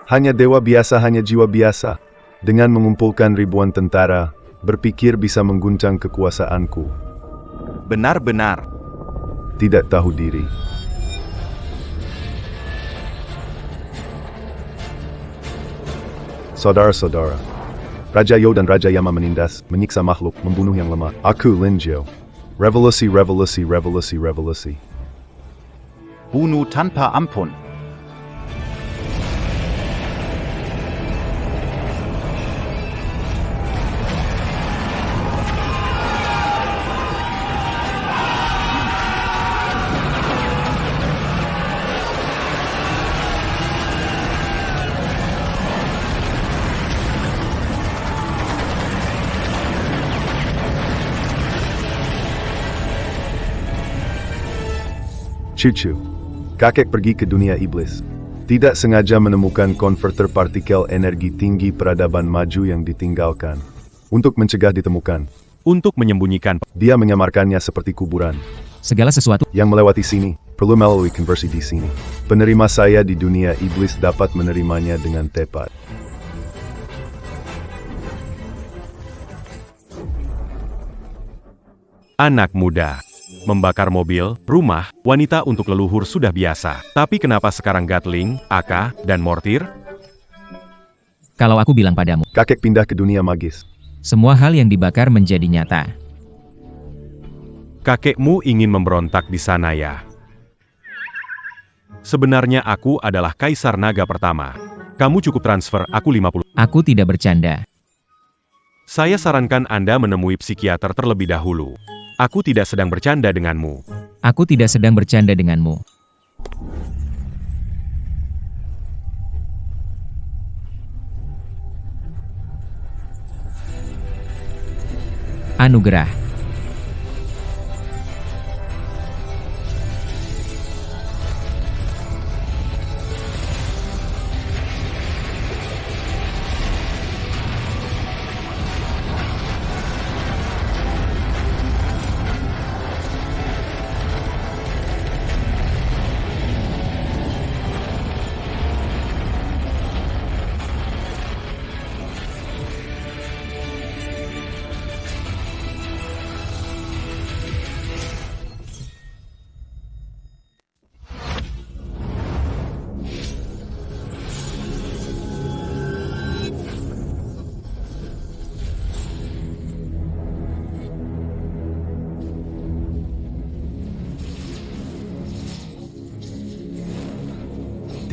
Hanya dewa biasa, hanya jiwa biasa. Dengan mengumpulkan ribuan tentara, berpikir bisa mengguncang kekuasaanku. Benar-benar. Tidak tahu diri. Saudara-saudara, Raja Yo dan Raja Yama menindas, menyiksa makhluk, membunuh yang lemah. Aku Lin Jiao. Revolusi, revolusi, revolusi, revolusi. Bunuh tanpa ampun. Cucu. Kakek pergi ke dunia iblis. Tidak sengaja menemukan konverter partikel energi tinggi peradaban maju yang ditinggalkan. Untuk mencegah ditemukan. Untuk menyembunyikan. Dia menyamarkannya seperti kuburan. Segala sesuatu Yang melewati sini, perlu melalui konversi di sini. Penerima saya di dunia iblis dapat menerimanya dengan tepat. Anak muda. Membakar mobil, rumah, wanita untuk leluhur sudah biasa. Tapi kenapa sekarang Gatling, AK, dan mortir? kalau aku bilang padamu, Kakek pindah ke dunia magis. semua hal yang dibakar menjadi nyata. Kakekmu ingin memberontak di sana ya? Sebenarnya aku adalah Kaisar Naga pertama. Kamu cukup transfer aku 50. Aku tidak bercanda. Saya sarankan Anda menemui psikiater terlebih dahulu. Aku tidak sedang bercanda denganmu. Aku tidak sedang bercanda denganmu. Anugerah.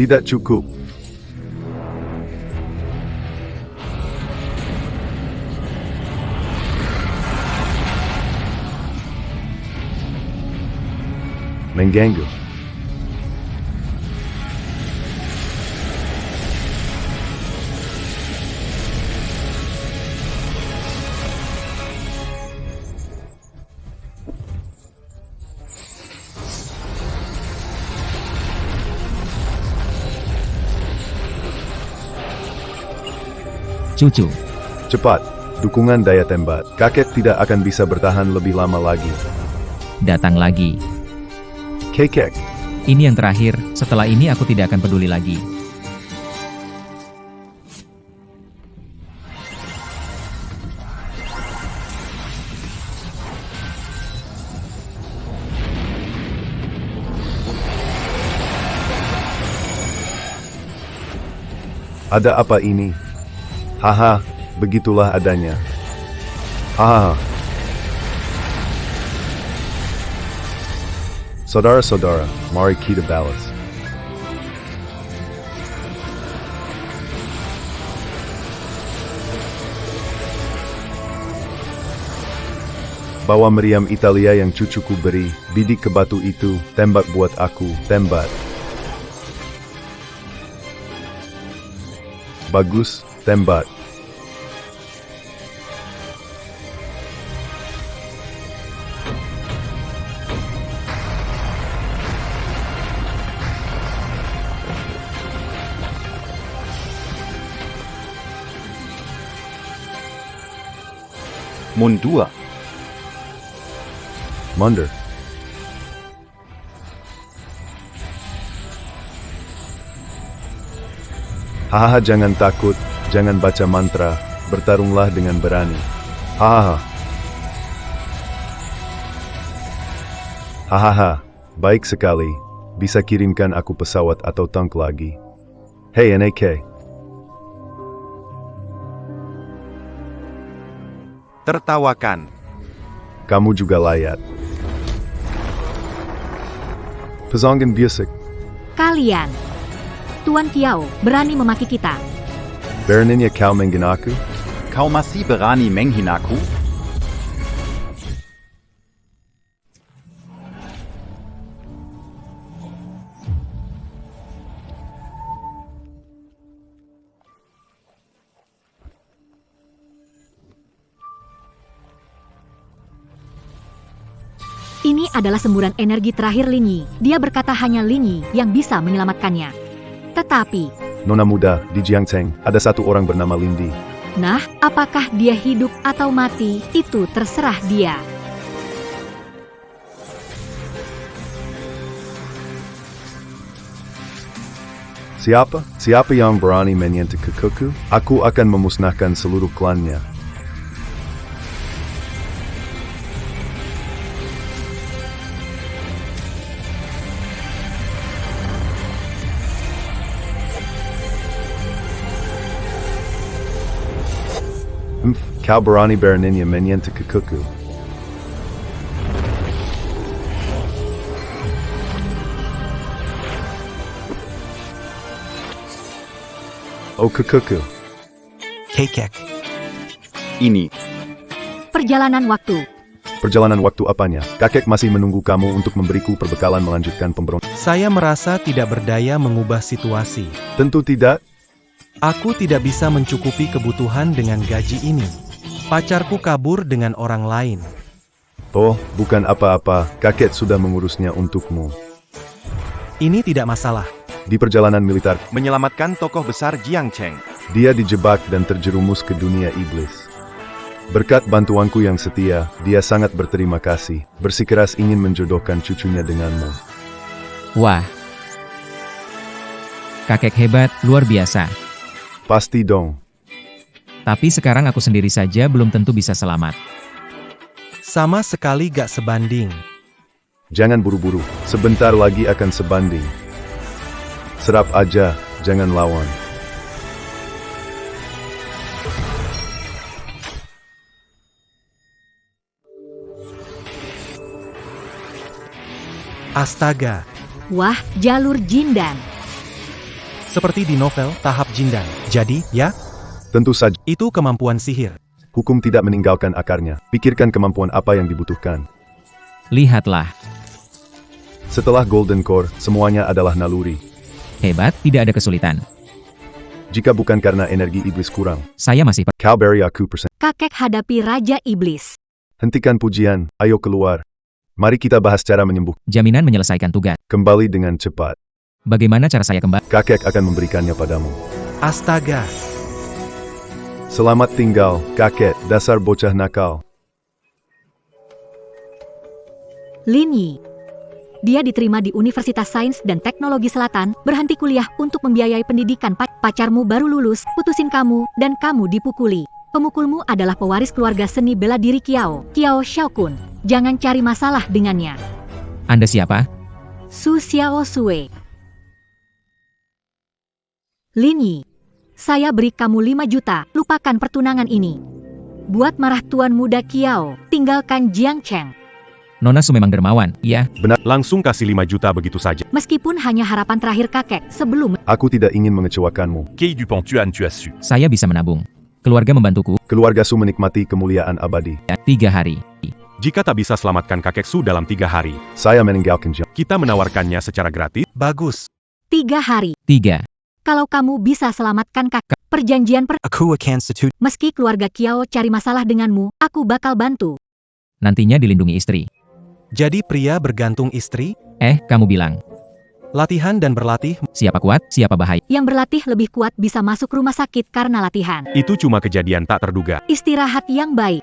Tidak cukup. Mengganggu. Cucu. Cepat. Dukungan daya tembak. Kakek tidak akan bisa bertahan lebih lama lagi. Datang lagi. Kakek. Ini yang terakhir, setelah ini aku tidak akan peduli lagi. Ada apa ini? Haha, begitulah adanya. Hahaha. Saudara-saudara, mari kita balas. Bawa meriam Italia yang cucuku beri, bidik ke batu itu, tembak buat aku, tembak. Bagus, tembak. Mundur. Mundur. Hahaha, jangan takut, jangan baca mantra, bertarunglah dengan berani. Hahaha. Hahaha, baik sekali. Bisa kirimkan aku pesawat atau tank lagi. Hei NAK. Tertawakan. Kamu juga layak. Pesanggan biasa. Kalian, Tuan Kiao, berani memaki kita. Beraninya kau menghina aku? Kau masih berani menghinaku? Ini adalah semburan energi terakhir Lin Yi. Dia berkata hanya Lin Yi yang bisa menyelamatkannya. Tetapi, Nona muda, di Jiangcheng, ada satu orang bernama Lindi. nah, apakah dia hidup atau mati, itu terserah dia. Siapa? Siapa yang berani menyentuh kekuku? Aku akan memusnahkan seluruh klannya. Kau berani beraninya menyentuh kekuku. Oh kekuku. Kekek. Ini. Perjalanan waktu. Perjalanan waktu apanya? Kakek masih menunggu kamu untuk memberiku perbekalan melanjutkan pemberontakan. Saya merasa tidak berdaya mengubah situasi. Tentu tidak. Aku tidak bisa mencukupi kebutuhan dengan gaji ini. Pacarku kabur dengan orang lain. Oh, bukan apa-apa. Kakek sudah mengurusnya untukmu. Ini tidak masalah. Di perjalanan militer, Menyelamatkan tokoh besar Jiangcheng. dia dijebak dan terjerumus ke dunia iblis. Berkat bantuanku yang setia, dia sangat berterima kasih, bersikeras ingin menjodohkan cucunya denganmu. Wah. Kakek hebat, luar biasa. Pasti dong. Tapi sekarang aku sendiri saja belum tentu bisa selamat. Sama sekali gak sebanding. Jangan buru-buru, sebentar lagi akan sebanding. Serap aja, jangan lawan. Astaga. Wah, jalur Jindan. Seperti di novel Tahap Jindan. Jadi, ya, Tentu saja, itu kemampuan sihir. hukum tidak meninggalkan akarnya. Pikirkan kemampuan apa yang dibutuhkan. Lihatlah. Setelah Golden Core, semuanya adalah naluri. Hebat, tidak ada kesulitan. Jika bukan karena energi iblis kurang, Saya masih kau beri aku persen. Kakek hadapi Raja Iblis. Hentikan pujian, ayo keluar. Mari kita bahas cara menyembuh. jaminan menyelesaikan tugas. Kembali dengan cepat. Bagaimana cara saya kembali? Kakek akan memberikannya padamu. Astaga. Selamat tinggal, kakek, dasar bocah nakal. Lin Yi. Dia diterima di Universitas Sains dan Teknologi Selatan, berhenti kuliah untuk membiayai pendidikan pacarmu baru lulus, putusin kamu, dan kamu dipukuli. Pemukulmu adalah pewaris keluarga seni bela diri Kiao, Kiao Xiaokun. Jangan cari masalah dengannya. Anda siapa? Su Xiao Sue. Lin Yi. Saya beri kamu 5 juta, lupakan pertunangan ini. Buat marah tuan muda Kiao, tinggalkan Jiangcheng. Nona Su memang dermawan, iya. Langsung kasih 5 juta begitu saja. Meskipun hanya harapan terakhir kakek sebelum Aku tidak ingin mengecewakanmu. Kei Dupont Tuan tu as su. Saya bisa menabung. Keluarga membantuku, Keluarga Su menikmati kemuliaan abadi. ya, 3 hari. Jika tak bisa selamatkan kakek Su dalam 3 hari, Saya meninggalkan Jiang. kita menawarkannya secara gratis. Bagus. 3 hari. 3. Kalau kamu bisa selamatkan kakek, perjanjian Aku akan setuju. meski keluarga Kiao cari masalah denganmu, aku bakal bantu. Nantinya dilindungi istri. Jadi pria bergantung istri, Kamu bilang. latihan dan berlatih. Siapa kuat, siapa bahaya. Yang berlatih lebih kuat bisa masuk rumah sakit karena latihan. Itu cuma kejadian tak terduga. Istirahat yang baik.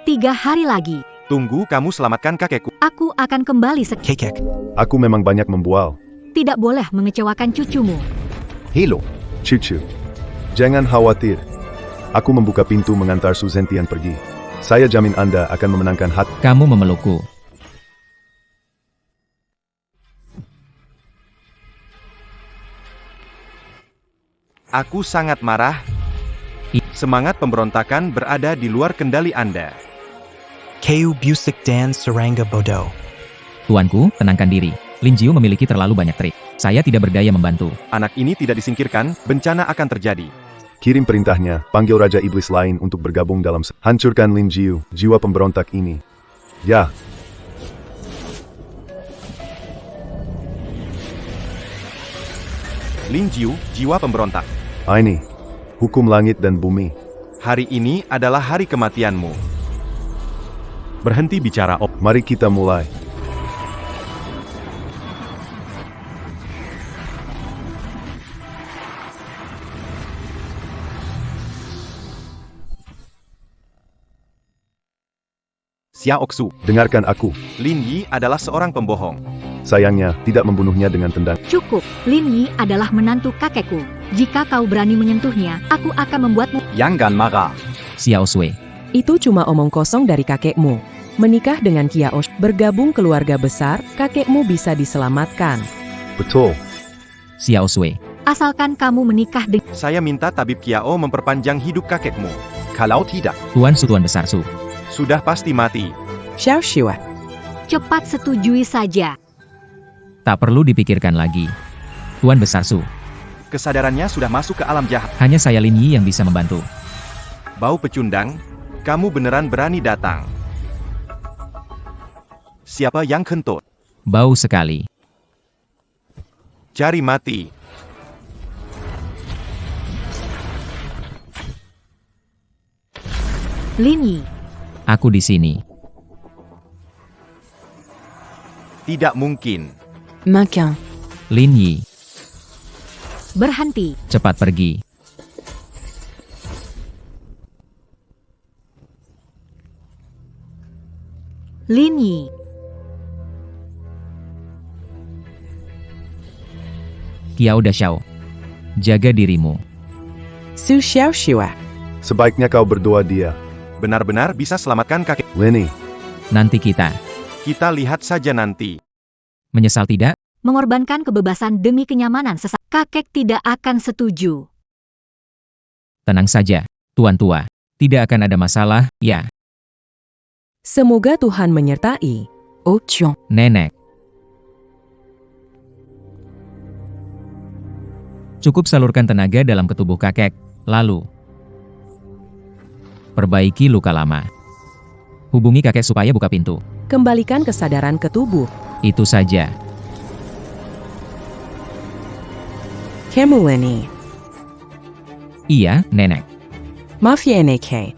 3 hari lagi, Tunggu kamu selamatkan kakekku. aku akan kembali Kekek. Aku memang banyak membual. Tidak boleh mengecewakan cucumu. Helo. Cucu. Jangan khawatir. Aku membuka pintu mengantar Su Zentian pergi. Saya jamin Anda akan memenangkan hati. Kamu memelukku. Aku sangat marah. Semangat pemberontakan berada di luar kendali Anda. Keu Busik Dan Serangga Bodoh. Tuanku, tenangkan diri. Lin Jiu memiliki terlalu banyak trik. Saya tidak berdaya membantu. Anak ini tidak disingkirkan, bencana akan terjadi. Kirim perintahnya, panggil Raja Iblis lain untuk bergabung dalam hancurkan Lin Jiu, jiwa pemberontak ini. Ya. Lin Jiu, jiwa pemberontak. Ini. Hukum langit dan bumi. Hari ini adalah hari kematianmu. Berhenti bicara Mari kita mulai. Xia Oxu. Dengarkan aku. Lin Yi adalah seorang pembohong. Sayangnya, tidak membunuhnya dengan tendang. Cukup, Lin Yi adalah menantu kakekku. Jika kau berani menyentuhnya, aku akan membuatmu. Jangan marah. Xiao Sui. Itu cuma omong kosong dari kakekmu. Menikah dengan Kiao, bergabung keluarga besar, kakekmu bisa diselamatkan. Betul. Xiao Sui. Asalkan kamu menikah dengan. Saya minta tabib Kiao memperpanjang hidup kakekmu. Kalau tidak, Tuan Su, Tuan Besar Su. sudah pasti mati. Xiao Shua. Cepat setujui saja. Tak perlu dipikirkan lagi. Tuan Besar Su. Kesadarannya sudah masuk ke alam jahat. Hanya saya Lin Yi yang bisa membantu. Bau pecundang, kamu beneran berani datang. Siapa yang kentut? Bau sekali. Cari mati. Lin Yi. Aku di sini. Tidak mungkin. Makan. Lin Yi. Berhenti. Cepat pergi. Lin Yi. Kiao Da Xiao. Jaga dirimu. Su Xiao Shua. Sebaiknya kau berdoa dia. Benar-benar bisa selamatkan kakek. Lenny. Nanti kita. Kita lihat saja nanti. Menyesal tidak? Mengorbankan kebebasan demi kenyamanan sesaat. Kakek tidak akan setuju. Tenang saja, Tuan Tua. Tidak akan ada masalah, ya. Semoga Tuhan menyertai. Oh Chong. Nenek. Cukup salurkan tenaga dalam ketubuh kakek, lalu perbaiki luka lama. Hubungi kakek supaya buka pintu. Kembalikan kesadaran ke tubuh. Itu saja. Kemuleni. Iya, Nenek. Mafia NK.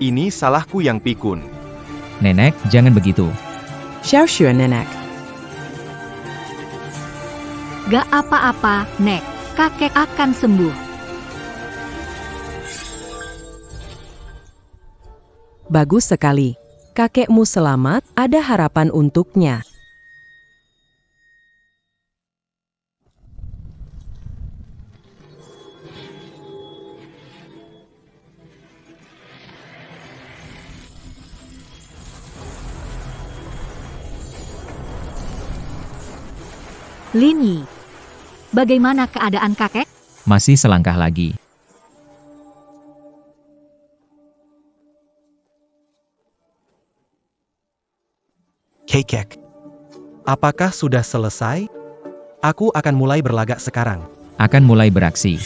Ini salahku yang pikun. Nenek, jangan begitu. Xiao Shua Nenek. Gak apa-apa, Nek. Kakek akan sembuh. Bagus sekali. Kakekmu selamat, ada harapan untuknya. Lin Yi. Bagaimana keadaan kakek? Masih selangkah lagi. Kekek. Apakah sudah selesai? Aku akan mulai berlagak sekarang. Akan mulai beraksi.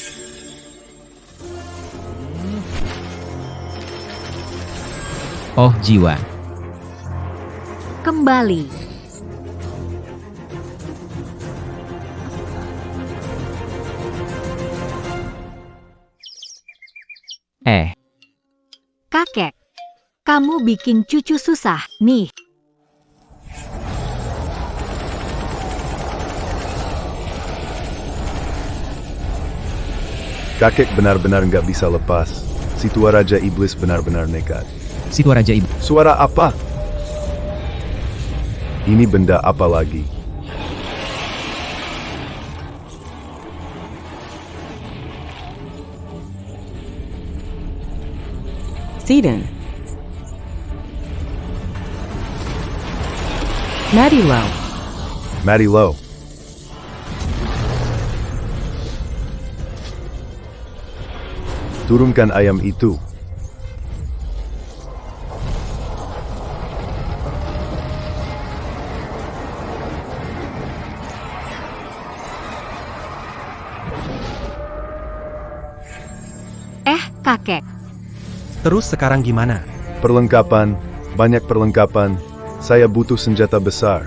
Oh jiwa. Kembali. Kakek. Kamu bikin cucu susah, nih. Kakek benar-benar nggak bisa lepas. Si tua Raja Iblis benar-benar nekat. Si tua Raja Iblis. Suara apa? Ini benda apa lagi? Sidon. Madilo. Mati Low. Turunkan ayam itu. Kakek. Terus sekarang gimana? Perlengkapan, banyak perlengkapan. Saya butuh senjata besar.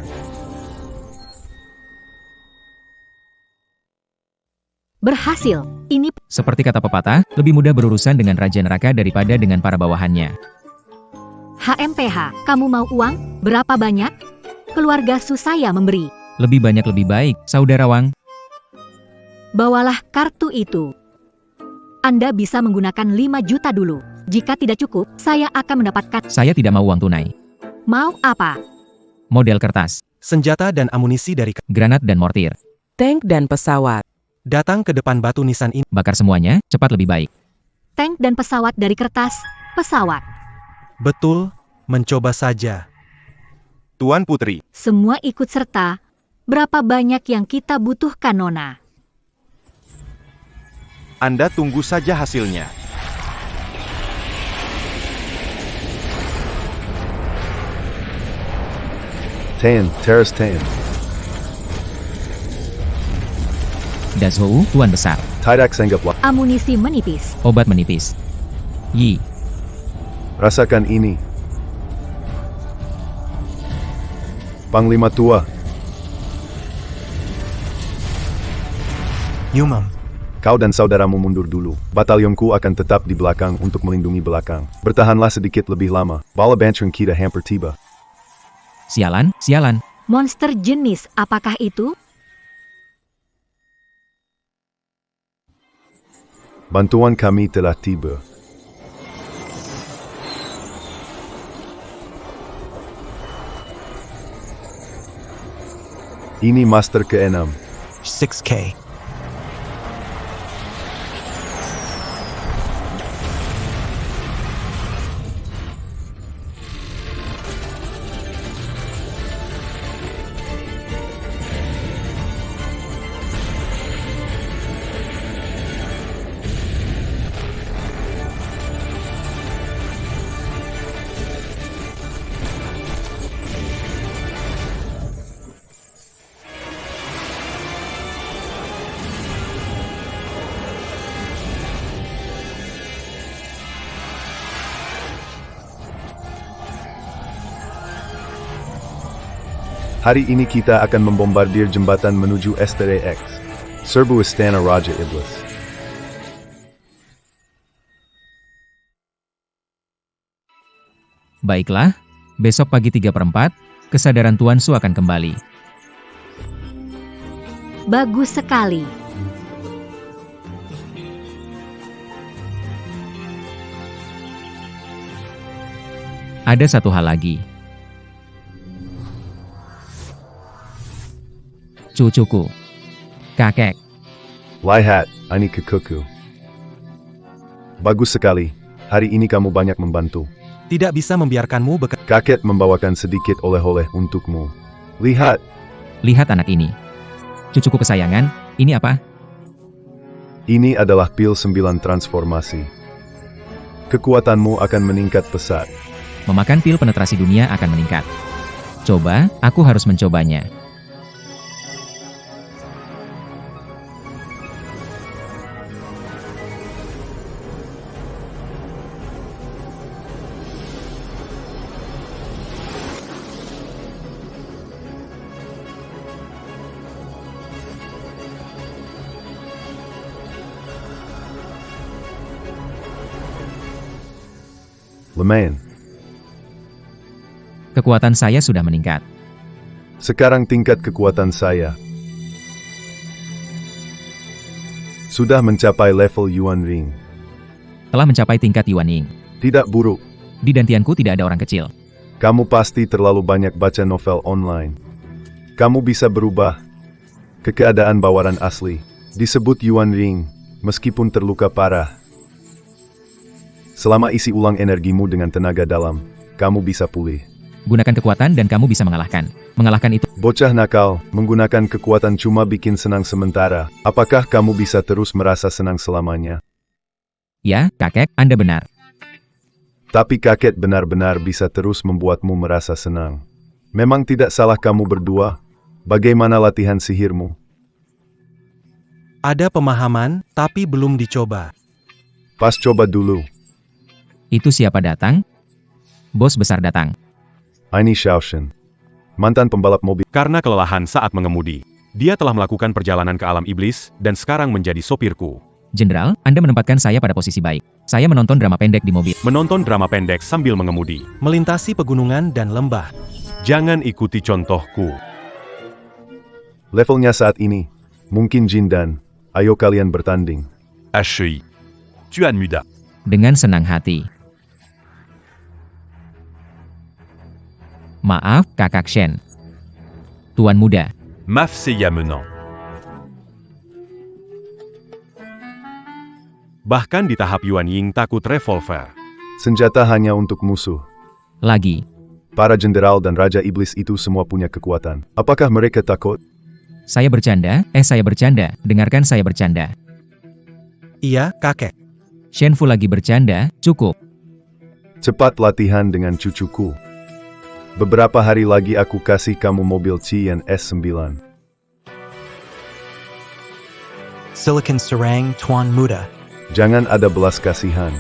Berhasil. Ini Seperti kata pepatah, lebih mudah berurusan dengan Raja Neraka daripada dengan para bawahannya. HMPH. Kamu mau uang? Berapa banyak? Keluarga Susaya memberi. Lebih banyak lebih baik, Saudara Wang. Bawalah kartu itu. Anda bisa menggunakan 5 juta dulu. Jika tidak cukup, saya akan mendapatkan. Saya tidak mau uang tunai. Mau apa? Model kertas, Senjata dan amunisi dari granat dan mortir. Tank dan pesawat. datang ke depan batu nisan ini. Bakar semuanya, cepat lebih baik. Tank dan pesawat dari kertas, pesawat. Betul, mencoba saja. Tuan Putri, Semua ikut serta. Berapa banyak yang kita butuhkan, Nona? Anda tunggu saja hasilnya. Teras Tan. Dazhou, Tuan Besar. Tidak sanggap waktu. Amunisi menipis. Obat menipis. Yi, Rasakan ini. Panglima tua. Yumam. Kau dan saudaramu mundur dulu. Batalionku akan tetap di belakang untuk melindungi belakang. Bertahanlah sedikit lebih lama. Bala bantering kita hampir tiba. sialan, sialan. Monster jenis apakah itu? Bantuan kami telah tiba. Ini Master ke-6. 6K. Hari ini kita akan membombardir jembatan menuju STRX. Serbu Istana Raja Iblis. Baiklah, besok pagi 3/4, kesadaran Tuan Su akan kembali. Bagus sekali. Ada satu hal lagi. Cucuku. Kakek. Lihat, ini kekuku. Bagus sekali. Hari ini kamu banyak membantu. Tidak bisa membiarkanmu bekerja. Kakek membawakan sedikit oleh-oleh untukmu. Lihat, Lihat anak ini. Cucuku kesayangan, ini apa? ini adalah pil 9 transformasi. Kekuatanmu akan meningkat pesat. Memakan pil penetrasi dunia akan meningkat. Coba, aku harus mencobanya. Lumayan. Kekuatan saya sudah meningkat. Sekarang tingkat kekuatan saya sudah mencapai level Yuan Ring. Telah mencapai tingkat Yuan Ying. Tidak buruk. Di dantianku tidak ada orang kecil. Kamu pasti terlalu banyak baca novel online. Kamu bisa berubah ke keadaan bawaran asli. Disebut Yuan Ring, meskipun terluka parah. Selama isi ulang energimu dengan tenaga dalam, kamu bisa pulih. Gunakan kekuatan dan kamu bisa mengalahkan. Mengalahkan itu. Bocah nakal, menggunakan kekuatan cuma bikin senang sementara. Apakah kamu bisa terus merasa senang selamanya? Ya, kakek, Anda benar. Tapi kakek benar-benar bisa terus membuatmu merasa senang. Memang tidak salah kamu berdua. Bagaimana latihan sihirmu? Ada pemahaman, tapi belum dicoba. Pas coba dulu. Itu siapa datang? Bos besar datang. Ini Shaoshan, mantan pembalap mobil. Karena kelelahan saat mengemudi, dia telah melakukan perjalanan ke alam iblis dan sekarang menjadi sopirku. Jenderal, Anda menempatkan saya pada posisi baik. Saya menonton drama pendek di mobil. Menonton drama pendek sambil mengemudi. Melintasi pegunungan dan lembah. Jangan ikuti contohku. Levelnya saat ini, mungkin Jin dan, ayo kalian bertanding. Ashui. Tuan muda. Dengan senang hati. Maaf, Kakak Shen. Tuan muda. Maf Seya menang. Bahkan di tahap Yuan Ying takut revolver. Senjata hanya untuk musuh. Lagi. Para jenderal dan Raja Iblis itu semua punya kekuatan. Apakah mereka takut? Saya bercanda, dengarkan saya bercanda. Iya, kakek. Shenfu lagi bercanda, cukup. Cepat latihan dengan cucuku. Beberapa hari lagi aku kasih kamu mobil Qian S9. Silicon Serang Tuan Muda. Jangan ada belas kasihan.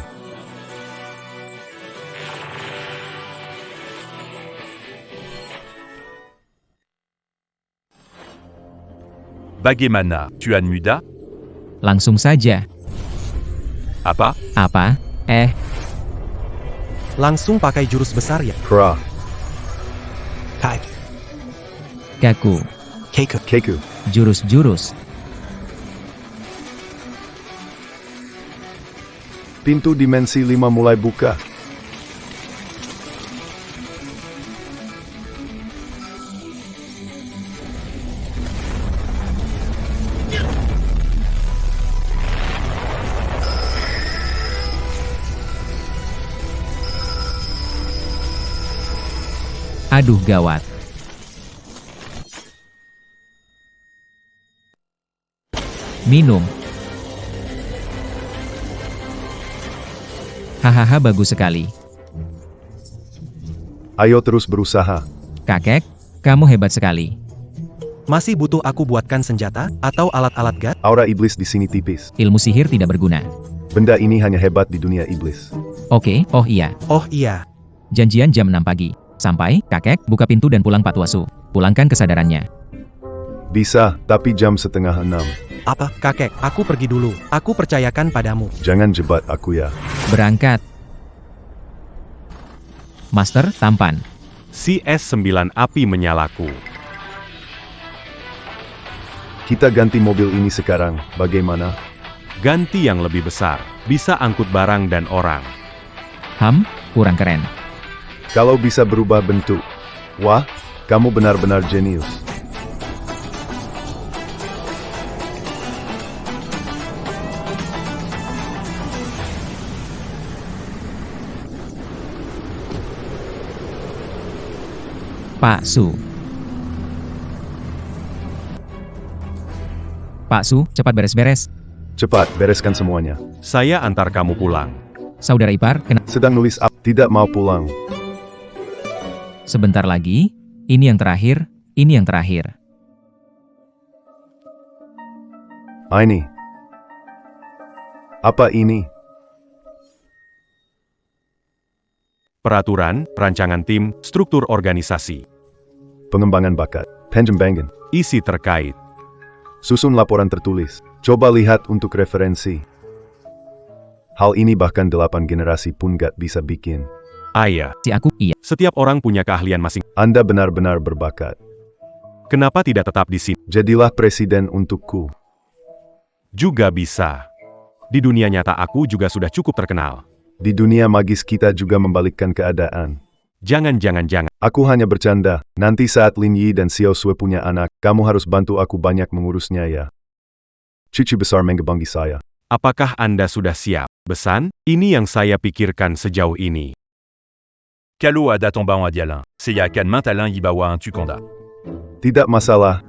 Bagaimana, Tuan muda? Langsung saja. Apa? Apa? Langsung pakai jurus besar ya. Kra, Kai. Kaku. Keiko. Keku. Jurus-jurus. Pintu dimensi 5 mulai buka. Aduh gawat. Minum. Hahaha, bagus sekali. Ayo terus berusaha. Kakek, kamu hebat sekali. Masih butuh aku buatkan senjata atau alat-alat gat? Aura iblis di sini tipis. Ilmu sihir tidak berguna. Benda ini hanya hebat di dunia iblis. Oke, oh iya. Oh iya. Janjian jam 6 pagi. Sampai, kakek, buka pintu dan pulang Pak Tuasu. Pulangkan kesadarannya. Bisa, tapi jam 5:30. Apa, kakek, aku pergi dulu. Aku percayakan padamu. Jangan jebat aku ya. Berangkat. Master, tampan. Si S9 api menyalaku. Kita ganti mobil ini sekarang, bagaimana? Ganti yang lebih besar. Bisa angkut barang dan orang. Kurang keren. Kalau bisa berubah bentuk. Wah, kamu benar-benar jenius. Pak Su. Pak Su, cepat beres-beres. Cepat, bereskan semuanya. Saya antar kamu pulang. Saudara ipar, Sedang nulis tidak mau pulang. sebentar lagi. Ini yang terakhir, ini yang terakhir. Ini. Apa ini? Peraturan, rancangan tim, struktur organisasi. Pengembangan bakat. Pengembangan. Isi terkait. Susun laporan tertulis. Coba lihat untuk referensi. Hal ini bahkan 8 generasi pun gak bisa bikin. Ayah, Si aku, iya. setiap orang punya keahlian masing. Anda benar-benar berbakat. Kenapa tidak tetap di sini? Jadilah presiden untukku. Juga bisa. Di dunia nyata aku juga sudah cukup terkenal. Di dunia magis kita juga membalikkan keadaan. Jangan. Aku hanya bercanda. Nanti saat Lin Yi dan Xiao Sui punya anak, kamu harus bantu aku banyak mengurusnya ya. Cucu besar menggebangi saya. Apakah Anda sudah siap? Besan, ini yang saya pikirkan sejauh ini. Kalo ada tombang adialin. Seya kan mantalin yibawa un tukonda. Tidak masalah.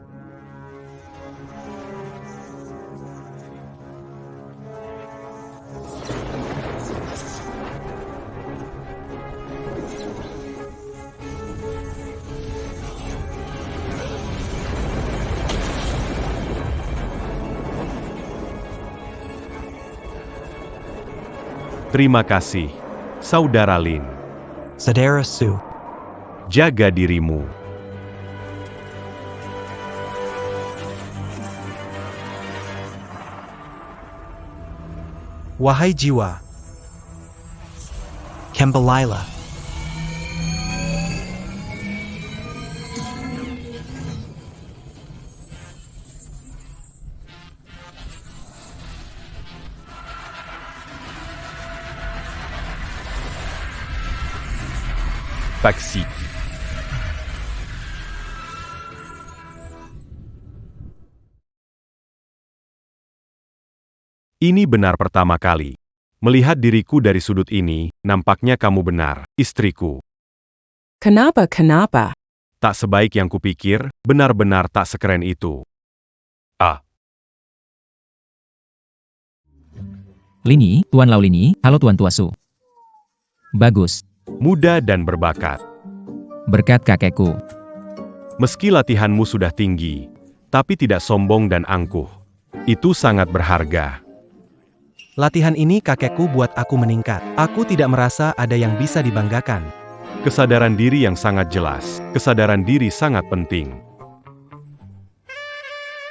Terima kasih, Saudara Lin. Sadara Su. Jaga dirimu. Wahai jiwa, Kembalila. Paxi. Ini benar pertama kali. Melihat diriku dari sudut ini, nampaknya kamu benar, istriku. Kenapa? Tak sebaik yang kupikir, benar-benar tak sekeren itu. Lini, Tuan Laulini, halo Tuan Tuasu. Bagus. Muda dan berbakat. Berkat kakekku. Meski latihanmu sudah tinggi, tapi tidak sombong dan angkuh. Itu sangat berharga. latihan ini kakekku buat aku meningkat. Aku tidak merasa ada yang bisa dibanggakan. Kesadaran diri yang sangat jelas. Kesadaran diri sangat penting.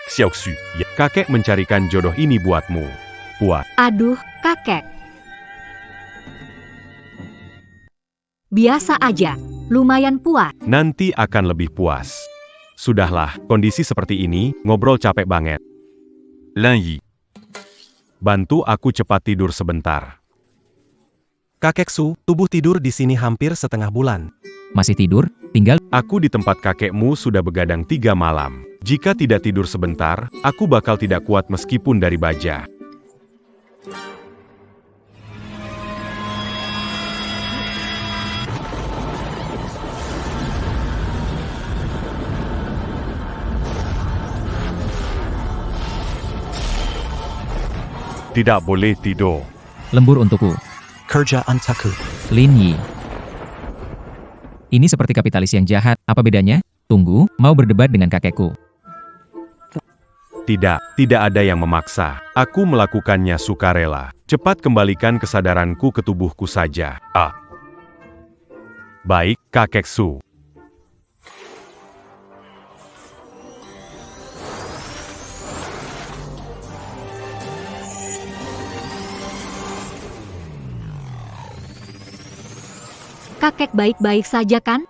Xiaoxu. Ya. Kakek mencarikan jodoh ini buatmu. Puas. Aduh, kakek. Biasa aja, lumayan puas. Nanti akan lebih puas. Sudahlah, kondisi seperti ini, ngobrol capek banget. Lin Yi. Bantu aku cepat tidur sebentar. Kakek Su, tubuh tidur di sini hampir setengah bulan. Masih tidur? Tinggal Aku di tempat kakekmu sudah begadang 3 malam. Jika tidak tidur sebentar, aku bakal tidak kuat meskipun dari baja. Tidak boleh tidur. lembur untukku. Kerja untukku. Lin Yi. Ini seperti kapitalis yang jahat, apa bedanya? Tunggu, mau berdebat dengan kakekku. Tidak ada yang memaksa. Aku melakukannya sukarela. Cepat kembalikan kesadaranku ke tubuhku saja. Baik, kakek Su. Kakek baik-baik saja kan?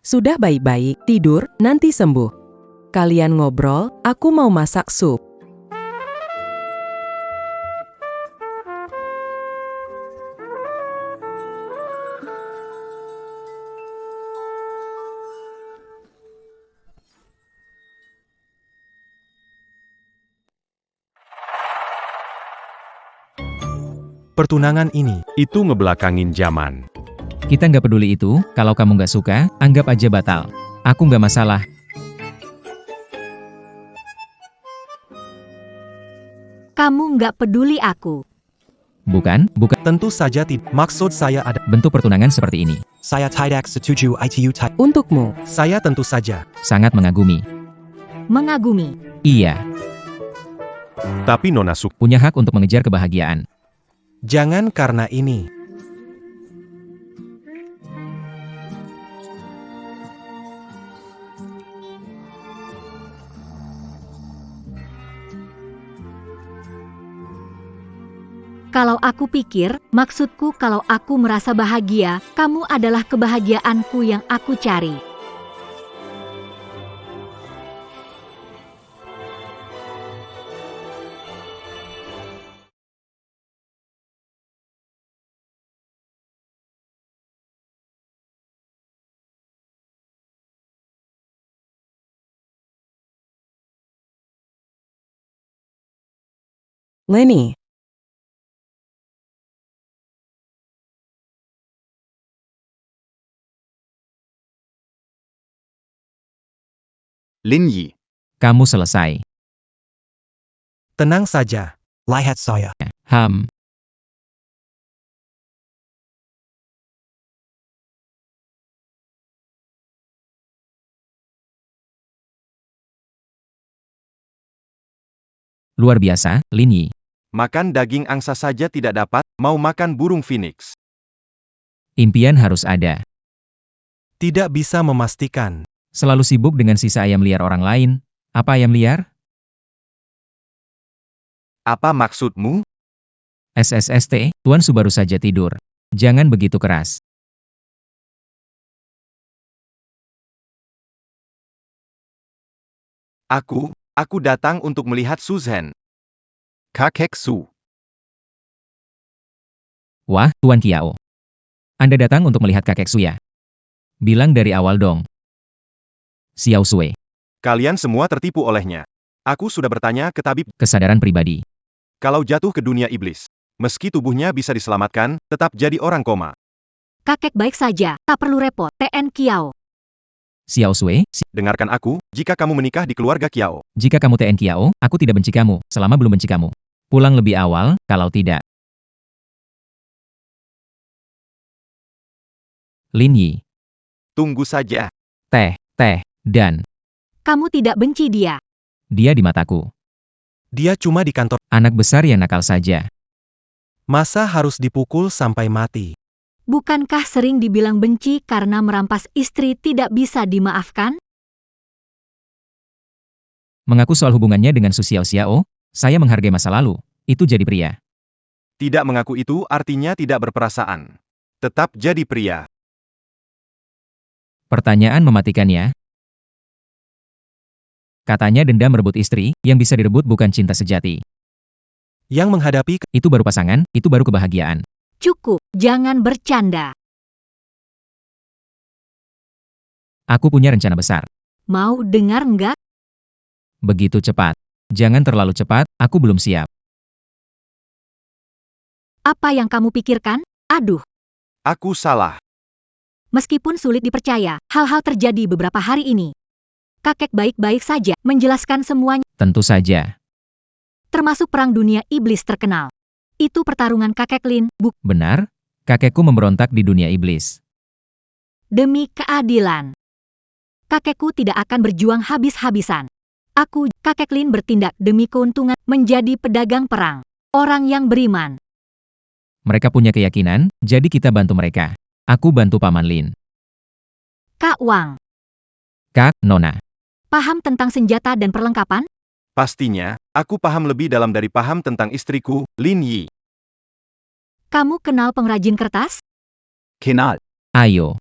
Sudah baik-baik, tidur, nanti sembuh. Kalian ngobrol, aku mau masak sup. Pertunangan ini, Itu ngebelakangin zaman. Kita nggak peduli itu, kalau kamu nggak suka, anggap aja batal. Aku nggak masalah. Kamu nggak peduli aku. Bukan. tentu saja tidak. Maksud saya ada. Bentuk pertunangan seperti ini. Saya tidak setuju itu. Untukmu. Saya tentu saja. Sangat mengagumi. Mengagumi. Iya, Tapi Nona Suk, punya hak untuk mengejar kebahagiaan. Jangan karena ini. Kalau aku pikir, maksudku kalau aku merasa bahagia, kamu adalah kebahagiaanku yang aku cari. Lenny, Lin Yi. Kamu selesai. Tenang saja. Lihat saya. Ham. Luar biasa, Lin Yi. Makan daging angsa saja tidak dapat, mau makan burung phoenix. Impian harus ada. Tidak bisa memastikan. Selalu sibuk dengan sisa ayam liar orang lain. Apa ayam liar? Apa maksudmu? SSST, Tuan Su baru saja tidur. Jangan begitu keras. Aku datang untuk melihat Suzhen. Kakek Su. Wah, Tuan Kiao. Anda datang untuk melihat kakek Su ya? Bilang dari awal dong. Xiao Sui. Kalian semua tertipu olehnya. Aku sudah bertanya ke tabib, Kesadaran pribadi. kalau jatuh ke dunia iblis. Meski tubuhnya bisa diselamatkan, tetap jadi orang koma. Kakek baik saja, tak perlu repot. TN Kiao. Xiao Sui, Dengarkan aku, jika kamu menikah di keluarga Kiao. jika kamu TN Kiao, aku tidak benci kamu, selama belum benci kamu. Pulang lebih awal, kalau tidak. Lin Yi. Tunggu saja. Teh, dan. Kamu tidak benci dia. Dia di mataku. Dia cuma di kantor. Anak besar yang nakal saja. Masa harus dipukul sampai mati? Bukankah sering dibilang benci karena merampas istri tidak bisa dimaafkan? Mengaku soal hubungannya dengan Su Xiao, saya menghargai masa lalu. Itu jadi pria. Tidak mengaku itu artinya tidak berperasaan. Tetap jadi pria. Pertanyaan mematikan ya. Katanya dendam merebut istri, yang bisa direbut bukan cinta sejati. Yang menghadapi Itu baru pasangan, itu baru kebahagiaan. Cukup, jangan bercanda. Aku punya rencana besar. Mau dengar nggak? Begitu cepat. Jangan terlalu cepat, aku belum siap. Apa yang kamu pikirkan? Aduh, Aku salah. meskipun sulit dipercaya, hal-hal terjadi beberapa hari ini. Kakek baik-baik saja menjelaskan semuanya, Tentu saja. termasuk perang dunia iblis terkenal. Itu pertarungan kakek Lin, Benar? Kakekku memberontak di dunia iblis. demi keadilan. Kakekku tidak akan berjuang habis-habisan. Kakek Lin bertindak demi keuntungan, menjadi pedagang perang. Orang yang beriman. Mereka punya keyakinan, jadi kita bantu mereka. Aku bantu Paman Lin. Kak Wang, Kak, Nona. paham tentang senjata dan perlengkapan? Pastinya, aku paham lebih dalam dari paham tentang istriku, Lin Yi. Kamu kenal pengrajin kertas? Kenal. Ayo.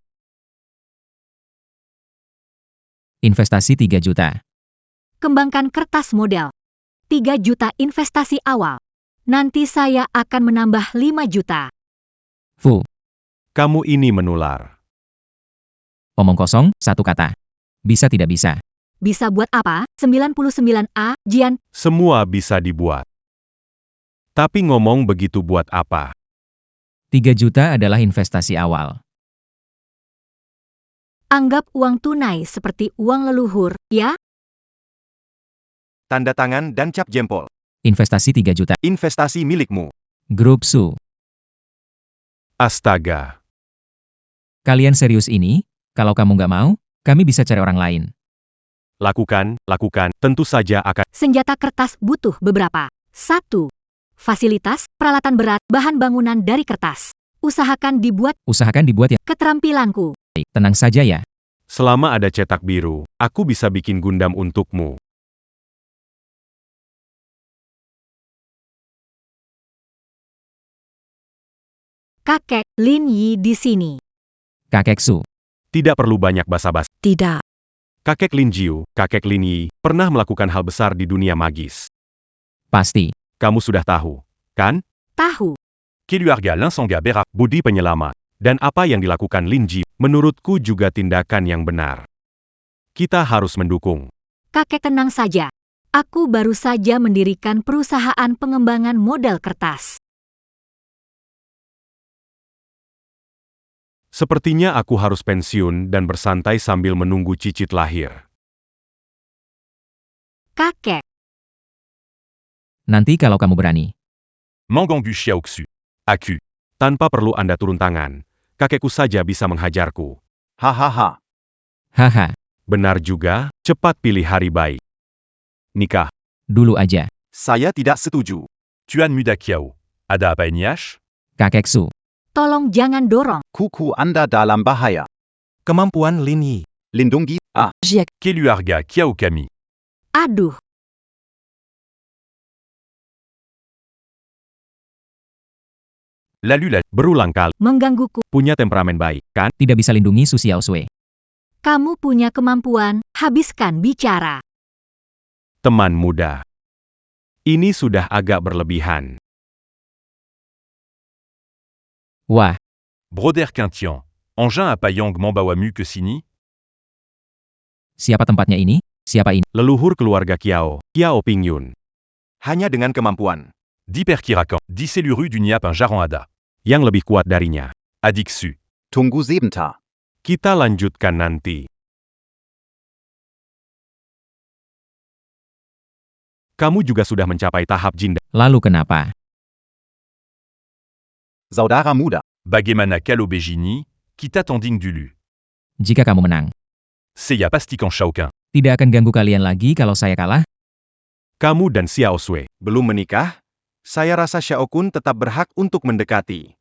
Investasi 3 juta. Kembangkan kertas model. 3 juta investasi awal. Nanti saya akan menambah 5 juta. Fu. Kamu ini menular. Omong kosong, satu kata. Bisa tidak bisa. Bisa buat apa? 99A, Jian. Semua bisa dibuat. Tapi ngomong begitu buat apa? 3 juta adalah investasi awal. Anggap uang tunai seperti uang leluhur, ya? Tanda tangan dan cap jempol. Investasi 3 juta. Investasi milikmu. Grup Su. Astaga. Kalian serius ini? Kalau kamu nggak mau, kami bisa cari orang lain. Lakukan, tentu saja akan. Senjata kertas butuh beberapa. 1. Fasilitas, peralatan berat, bahan bangunan dari kertas. Usahakan dibuat Ya. keterampilanku. Tenang saja ya. Selama ada cetak biru, aku bisa bikin Gundam untukmu. Kakek Lin Yi di sini. Kakek Su. Tidak perlu banyak basa-basi. Tidak. Kakek Lin Jiu, kakek Lin Yi, pernah melakukan hal besar di dunia magis. Pasti. Kamu sudah tahu, kan? Tahu. Keluarga Lansongga Berak, budi penyelamat. Dan apa yang dilakukan Lin Ji, menurutku juga tindakan yang benar. Kita harus mendukung. Kakek tenang saja. Aku baru saja mendirikan perusahaan pengembangan model kertas. Sepertinya aku harus pensiun dan bersantai sambil menunggu cicit lahir. Kakek, Nanti kalau kamu berani. Mangangu Xiaoxu. Aku. Tanpa perlu Anda turun tangan, kakekku saja bisa menghajarku. Hahaha. Haha, Benar juga, cepat pilih hari baik. Nikah. dulu aja. Saya tidak setuju. Tuan Muda Kiao. Ada apa ini, Ash? Kakek Su, tolong jangan dorong. Kuku Anda dalam bahaya. Kemampuan Lin Yi. Lindungi, Keluarga Kiao Kami. Aduh, Lalu Berulang kali, menggangguku. punya temperamen baik, kan? tidak bisa lindungi Su Xiaosui. Kamu punya kemampuan, habiskan bicara. Teman muda. Ini sudah agak berlebihan. Wah, Broder Quintian. Engin à Payang Mambawamu que Sini. siapa tempatnya ini? Siapa ini? Leluhur keluarga Kiao, Kiao Pingyun, hanya dengan kemampuan. Diperkirakan. Diseluru Dunia Penjaran Ada. yang lebih kuat darinya. Adiksu. Tunggu sebentar. Kita lanjutkan nanti. Kamu juga sudah mencapai tahap jin. Lalu kenapa? Saudara muda. Bagaimana kalau Begini, kita tanding dulu. Jika kamu menang, Seya pastikan Shao Kahn. tidak akan ganggu kalian lagi kalau saya kalah? Kamu dan Xiao Sui. Belum menikah? Saya rasa Xiao Kun tetap berhak untuk mendekati.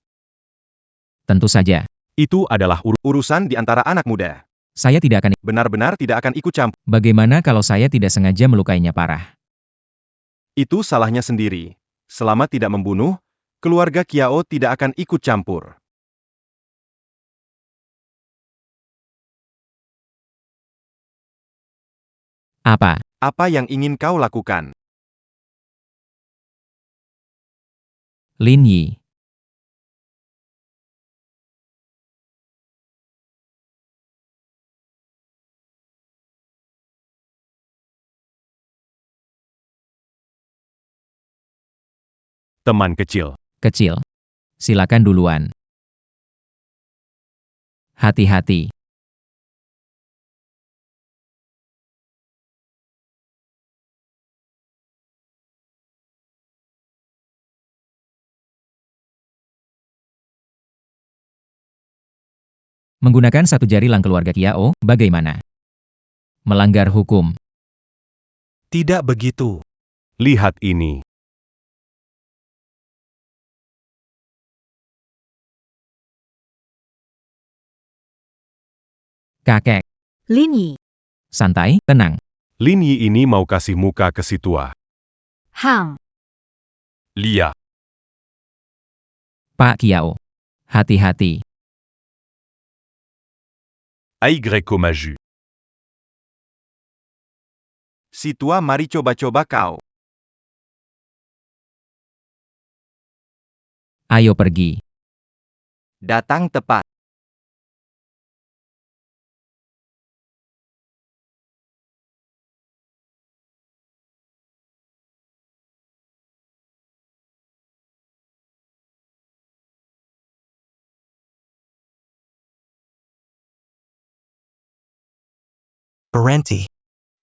Tentu saja. Itu adalah Urusan di antara anak muda. Saya tidak akan. Benar-benar tidak akan ikut campur. Bagaimana kalau saya tidak sengaja melukainya parah? Itu salahnya sendiri. Selama tidak membunuh, keluarga Kiao tidak akan ikut campur. Apa? Apa yang ingin kau lakukan? Lin Yi. teman kecil. Kecil. Silakan duluan. Hati-hati. Menggunakan satu jari lang keluarga Kiao, bagaimana? Melanggar hukum. Tidak begitu. Lihat ini. Kakek. Lin Yi, Santai, tenang. Lin Yi ini mau kasih muka ke si tua. Hang, Lia. Pak Kiao. Hati-hati. Aigreko Maju. Si tua, mari coba-coba kau. Ayo pergi. Datang tepat. Parenti.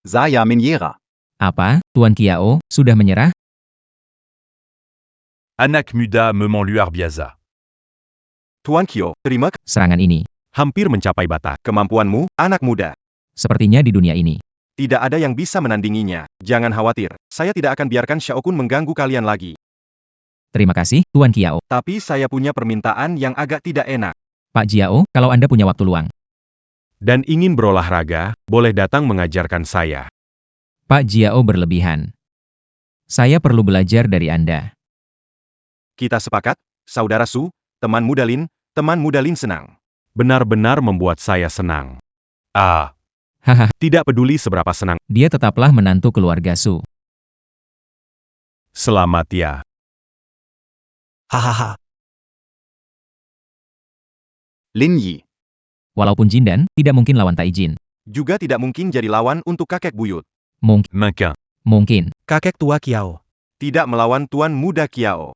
Saya menyerah. Apa, Tuan Kiao, sudah menyerah? Anak muda memang luar biasa. Tuan Kyo, terima Serangan ini. Hampir mencapai batas. kemampuanmu, anak muda. Sepertinya di dunia ini. Tidak ada yang bisa menandinginya. Jangan khawatir, saya tidak akan biarkan Xiao Kun mengganggu kalian lagi. Terima kasih, Tuan Kiao. Tapi saya punya permintaan yang agak tidak enak. Pak Jiao, kalau Anda punya waktu luang. Dan ingin berolahraga, boleh datang mengajarkan saya. Pak Jiao berlebihan. Saya perlu belajar dari Anda. Kita sepakat, Saudara Su, teman muda Lin senang. Benar-benar membuat saya senang. Ah. Haha, Tidak peduli seberapa senang. dia tetaplah menantu keluarga Su. Selamat ya. Hahaha. Lin Yi Walaupun Jindan, tidak mungkin lawan Taijin. juga tidak mungkin jadi lawan untuk kakek buyut. Manquin. Mungkin. Kakek tua Kiao. Tidak melawan tuan muda Kiao.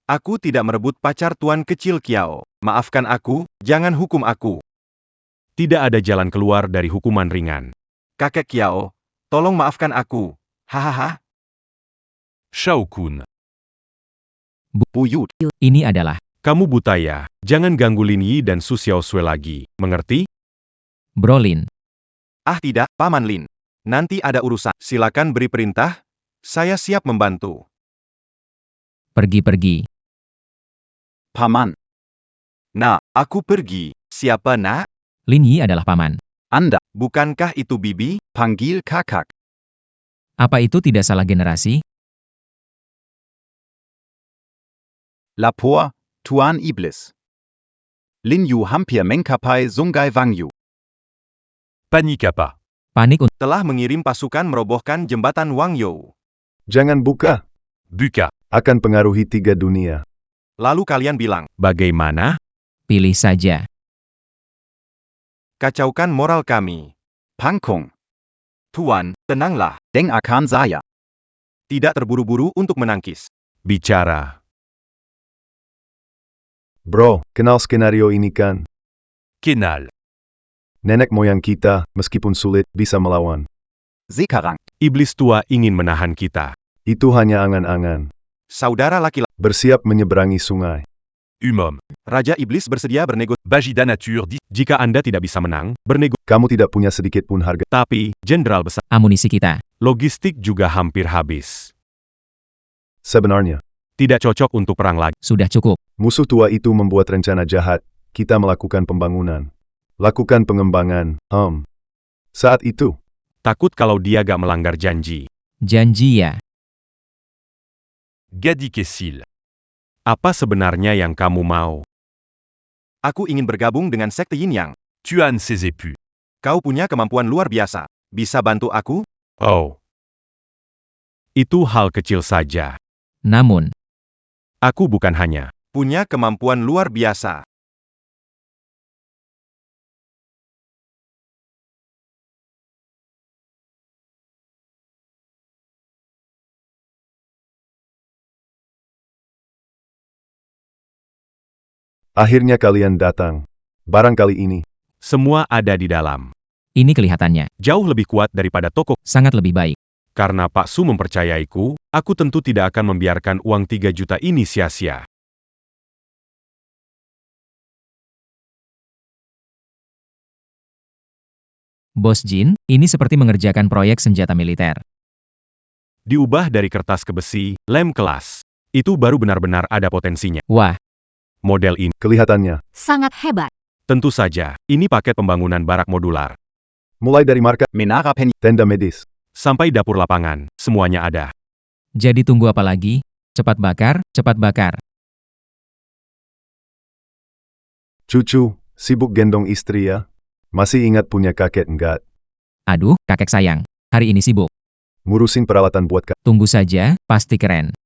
Aku tidak merebut pacar tuan kecil Kiao. Maafkan aku, jangan hukum aku. Tidak ada jalan keluar dari hukuman ringan. Kakek Kiao, tolong maafkan aku. Hahaha, Shao Kun. buyut. Ini adalah Kamu buta ya, jangan ganggu Lin Yi dan Su Xiaosui lagi, mengerti? Brolin. Ah tidak, Paman Lin. Nanti ada urusan. Silakan beri perintah. Saya siap membantu. Pergi-pergi. Paman. Nah, aku pergi. Siapa nak? Lin Yi adalah paman. Anda. Bukankah itu bibi? Panggil kakak. Apa itu tidak salah generasi? Lapor, Tuan Iblis. Lin Yu hampir mencapai Sungai Wangyu. Panique pas. Panik Telah mengirim pasukan merobohkan jembatan Wangyu. Jangan buka. Buka. Akan pengaruhi 3 dunia. Lalu kalian bilang, Bagaimana? pilih saja. kacaukan moral kami. Pangkong. Tuan, tenanglah. Deng akan saya. Tidak terburu-buru untuk menangkis. Bicara. Bro, kenal skenario ini kan? Kenal. Nenek moyang kita, meskipun sulit, bisa melawan. Sekarang, Iblis tua ingin menahan kita. Itu hanya angan-angan. saudara laki-laki, Bersiap menyeberangi sungai. Humom. Raja Iblis bersedia bernegosiasi. Bagida Nature dit. Jika Anda tidak bisa menang, Kamu tidak punya sedikit pun harga. tapi, Jenderal Besar, Amunisi kita. logistik juga hampir habis. Sebenarnya, Tidak cocok untuk perang lagi. Sudah cukup. musuh tua itu membuat rencana jahat. Kita melakukan pembangunan. Lakukan pengembangan. Saat itu, Takut kalau dia gak melanggar janji. Janji ya. Gadi Kessil. Apa sebenarnya yang kamu mau? Aku ingin bergabung dengan sekte Yin Yang. Tuan ses épus. Kau punya kemampuan luar biasa. Bisa bantu aku? Oh. Itu hal kecil saja. Namun, Aku bukan hanya Punya kemampuan luar biasa. akhirnya kalian datang. Barangkali ini, semua ada di dalam. ini kelihatannya Jauh lebih kuat daripada toko. sangat lebih baik. Karena Pak Su mempercayaiku, aku tentu tidak akan membiarkan uang 3 juta ini sia-sia. Bos Jin, ini seperti mengerjakan proyek senjata militer. Diubah dari kertas ke besi, lem kelas. Itu baru benar-benar ada potensinya. Wah, Model ini, kelihatannya, Sangat hebat. tentu saja, ini paket pembangunan barak modular. mulai dari markas, Menara Pen. tenda medis, Sampai dapur lapangan, semuanya ada. jadi tunggu apa lagi? Cepat bakar, cepat bakar. cucu, sibuk gendong istri ya? Masih ingat punya kakek enggak? Aduh, kakek sayang. Hari ini sibuk. Ngurusin peralatan buat Tunggu saja, pasti keren.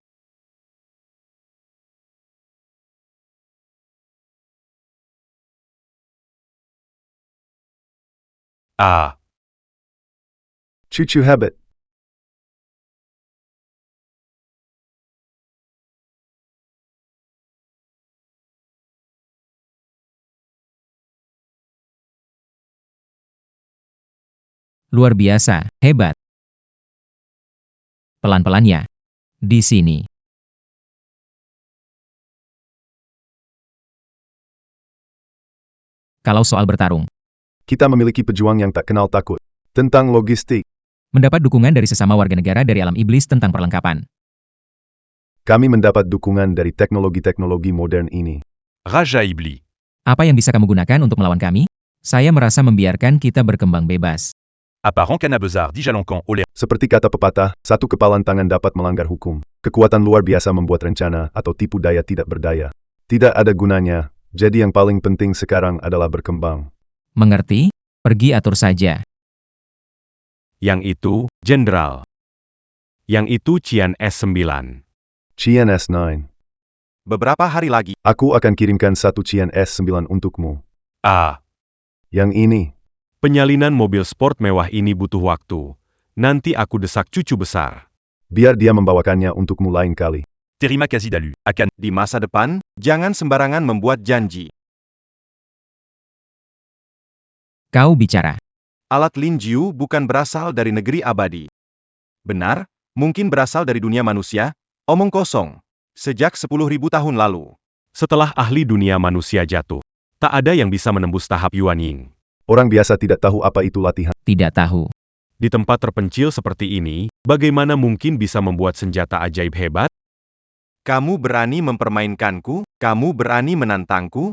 Ah. cucu hebat. Luar biasa, hebat. Pelan-pelan ya. Di sini. Kalau soal bertarung, Kita memiliki pejuang yang tak kenal takut. Tentang logistik, mendapat dukungan dari sesama warga negara dari alam iblis tentang perlengkapan. kami mendapat dukungan dari teknologi-teknologi modern ini. Raja Iblis. Apa yang bisa kamu gunakan untuk melawan kami? Saya merasa membiarkan kita berkembang bebas. Apparent Canabezard dit Jaloncan Olaire. Seperti kata pepatah, satu kepalan tangan dapat melanggar hukum. Kekuatan luar biasa membuat rencana atau tipu daya tidak berdaya. Tidak ada gunanya, jadi yang paling penting sekarang adalah berkembang. Mengerti? Pergi atur saja. Yang itu, Jenderal. Yang itu Qian S9. Qian S9. Beberapa hari lagi, Aku akan kirimkan satu Qian S9 untukmu. Ah. Yang ini, Penyalinan mobil sport mewah ini butuh waktu. Nanti aku desak cucu besar. biar dia membawakannya untukmu lain kali. Terima kasih Dalu. Akan. di masa depan, jangan sembarangan membuat janji. Kau bicara. Alat Lin Jiu bukan berasal dari negeri abadi. Benar, mungkin berasal dari dunia manusia, omong kosong. Sejak 10.000 tahun lalu. Setelah ahli dunia manusia jatuh, tak ada yang bisa menembus tahap Yuan Ying. Orang biasa tidak tahu apa itu latihan. Tidak tahu. Di tempat terpencil seperti ini, bagaimana mungkin bisa membuat senjata ajaib hebat? Kamu berani mempermainkanku? Kamu berani menantangku?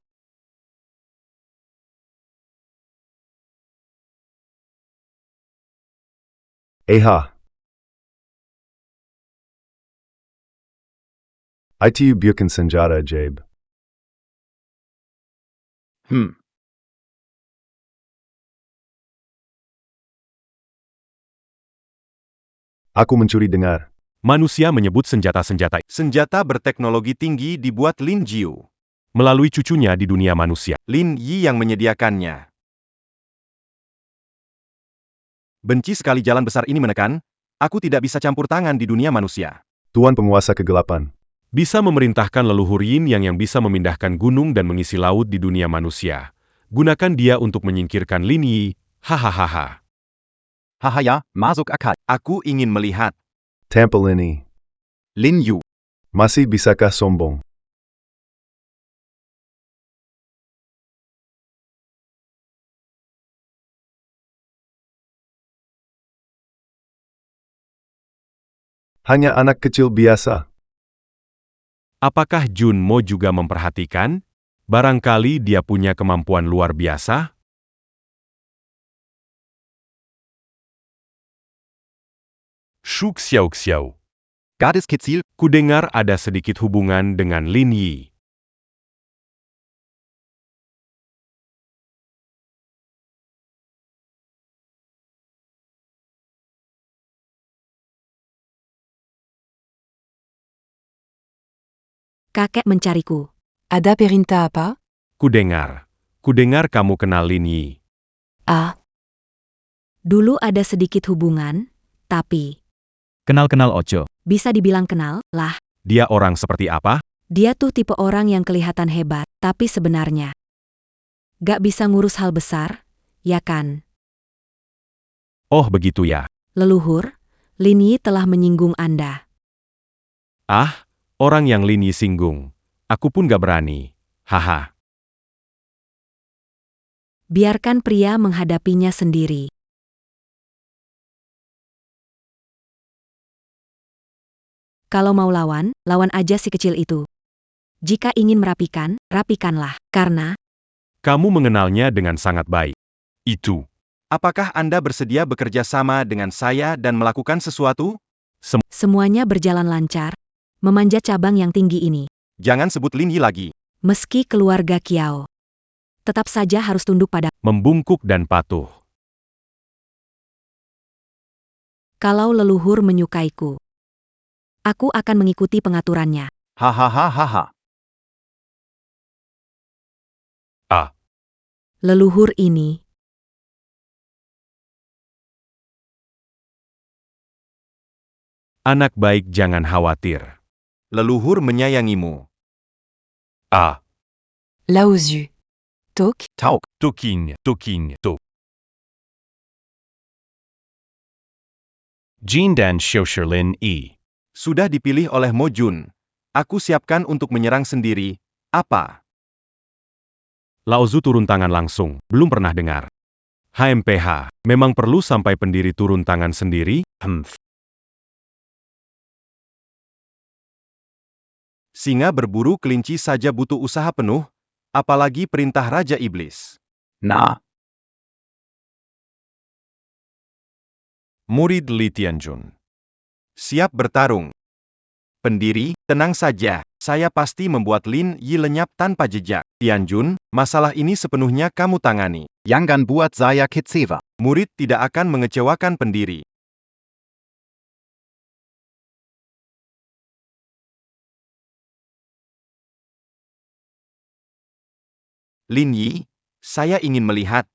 Eha. Itu bukan senjata ajaib. Aku mencuri dengar. Manusia menyebut senjata-senjata Senjata berteknologi tinggi dibuat Lin Jiu. melalui cucunya di dunia manusia. Lin Yi yang menyediakannya. Benci sekali jalan besar ini menekan, aku tidak bisa campur tangan di dunia manusia. Tuan penguasa kegelapan. Bisa memerintahkan leluhur Yin yang bisa memindahkan gunung dan mengisi laut di dunia manusia. Gunakan dia untuk menyingkirkan Lin Yi. Hahaha. Haha ya, masuk akal. Aku ingin melihat. Tampil ini. Lin Yu. Masih bisakah sombong? Hanya anak kecil biasa. Apakah Jun Mo juga memperhatikan? Barangkali dia punya kemampuan luar biasa? Shu Xiao Xiao. Gadis kecil. Kudengar ada sedikit hubungan dengan Lin Yi. Kakek mencariku. Ada perintah apa? Kudengar kamu kenal Lin Yi. Ah. Dulu ada sedikit hubungan, tapi Kenal-kenal Ocho. bisa dibilang kenal, lah. Dia orang seperti apa? Dia tuh tipe orang yang kelihatan hebat, tapi sebenarnya gak bisa ngurus hal besar, ya kan? Oh begitu ya. Leluhur, Lin Yi telah menyinggung Anda. Ah, orang yang Lin Yi singgung. Aku pun gak berani. Haha. Biarkan pria menghadapinya sendiri. Kalau mau lawan, lawan aja si kecil itu. Jika ingin merapikan, rapikanlah. Karena Kamu mengenalnya dengan sangat baik. Itu. Apakah Anda bersedia bekerja sama dengan saya dan melakukan sesuatu? semuanya berjalan lancar, memanjat cabang yang tinggi ini. Jangan sebut Lin Yi lagi. Meski keluarga Kiao tetap saja harus tunduk pada. Membungkuk dan patuh. Kalau leluhur menyukaiku, aku akan mengikuti pengaturannya. Hahaha. Leluhur ini Anak baik jangan khawatir. Leluhur menyayangimu. Lao Zhu. Tok. Tauk. Toking. To. Jin Dan Xiaosherlin Yi. Sudah dipilih oleh Mo Jun. Aku siapkan untuk menyerang sendiri. Apa? Lao Zhu turun tangan langsung, belum pernah dengar. HMPH, memang perlu sampai pendiri turun tangan sendiri? Singa berburu kelinci saja butuh usaha penuh, apalagi perintah Raja Iblis. Nah. Murid Li Tianjun. Siap bertarung. Pendiri, tenang saja. Saya pasti membuat Lin Yi lenyap tanpa jejak. Tianjun, masalah ini sepenuhnya kamu tangani. Jangan buat saya kecewa. Murid tidak akan mengecewakan pendiri. Lin Yi, saya ingin melihat.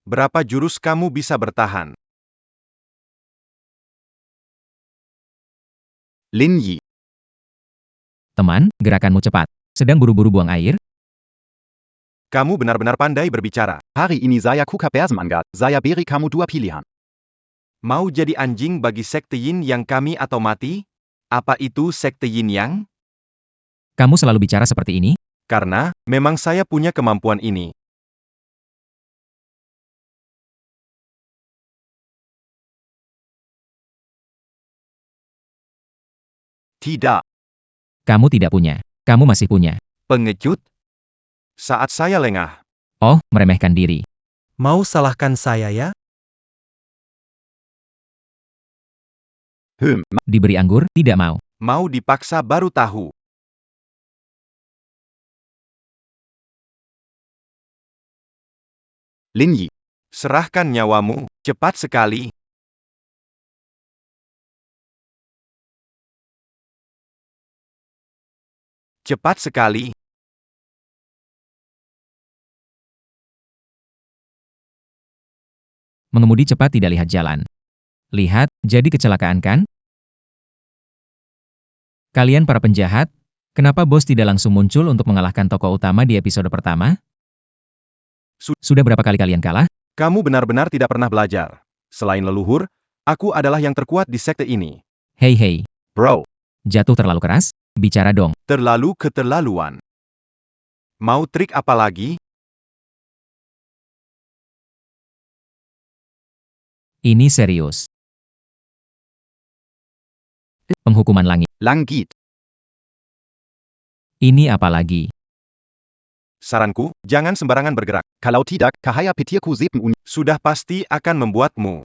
Berapa jurus kamu bisa bertahan? Lin Yi. Teman, gerakanmu cepat. Sedang buru-buru buang air? Kamu benar-benar pandai berbicara. Hari ini saya kuka bersmangat. Saya beri kamu dua pilihan. Mau jadi anjing bagi sekte Yin yang kami atau mati? Apa itu sekte Yin Yang? Kamu selalu bicara seperti ini? Karena, memang saya punya kemampuan ini. Tidak. Kamu tidak punya. Kamu masih punya. Pengecut? Saat saya lengah. Oh, meremehkan diri. Mau salahkan saya ya? Diberi anggur, tidak mau. Mau dipaksa baru tahu. Lin Yi. Serahkan nyawamu, cepat sekali. Cepat sekali. Mengemudi cepat tidak lihat jalan. Lihat, jadi kecelakaan kan? Kalian para penjahat, kenapa bos tidak langsung muncul untuk mengalahkan tokoh utama di episode pertama? Sudah berapa kali kalian kalah? Kamu benar-benar tidak pernah belajar. Selain leluhur, aku adalah yang terkuat di sekte ini. Hei, Bro. jatuh terlalu keras? Bicara dong. Terlalu keterlaluan. Mau trik apa lagi? Ini serius. Penghukuman langit. Langit. Ini apa lagi? Saranku, jangan sembarangan bergerak. Kalau tidak, cahaya petirku zepen Sudah pasti akan membuatmu.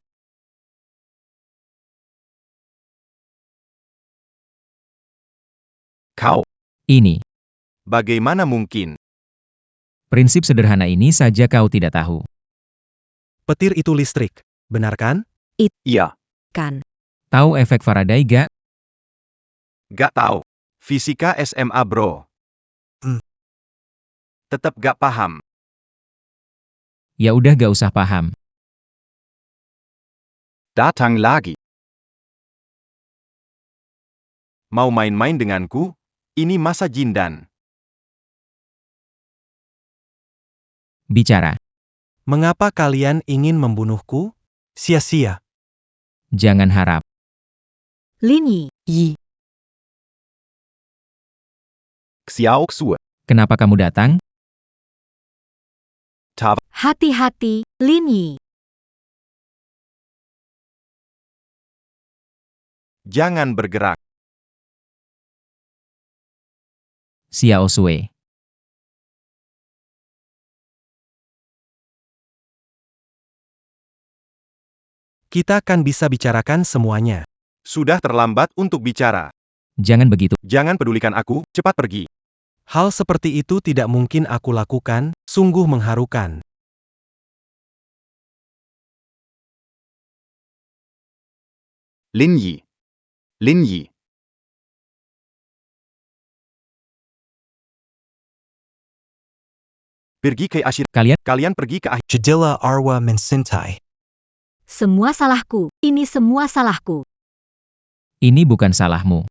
Kau. Ini. Bagaimana mungkin? Prinsip sederhana ini saja kau tidak tahu. Petir itu listrik, benar kan? Iya. Kan. Tahu efek Faraday gak? Gak tahu. Fisika SMA bro. Tetap gak paham. Ya udah gak usah paham. Datang lagi. Mau main-main denganku? Ini masa jindan. Bicara. Mengapa kalian ingin membunuhku? Sia-sia. Jangan harap. Lin Yi, Yi. Xiao Xue. Kenapa kamu datang? hati-hati, Lin Yi. Jangan bergerak. Xiao Sui. Kita kan bisa bicarakan semuanya. Sudah terlambat untuk bicara. Jangan begitu. Jangan pedulikan aku, cepat pergi. Hal seperti itu tidak mungkin aku lakukan, sungguh mengharukan. Lin Yi. Lin Yi. Pergi ke asyir. Kalian pergi ke asyir. Jadilla Arwa Mensintai. Semua salahku, ini semua salahku. Ini bukan salahmu.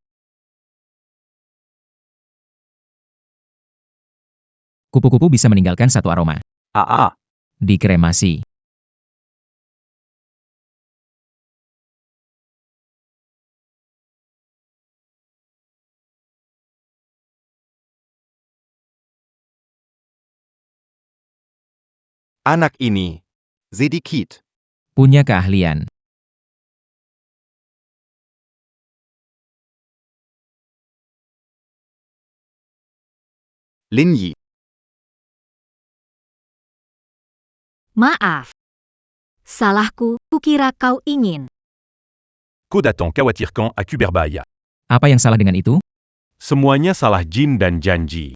Kupu-kupu bisa meninggalkan satu aroma. Dikremasi. Anak ini. Sedikit. Punya keahlian. Lin Yi. Maaf. Salahku, kukira kau ingin. Kodaton Kawatirkan à Kuberbaya. Apa yang salah dengan itu? Semuanya salah jin dan janji.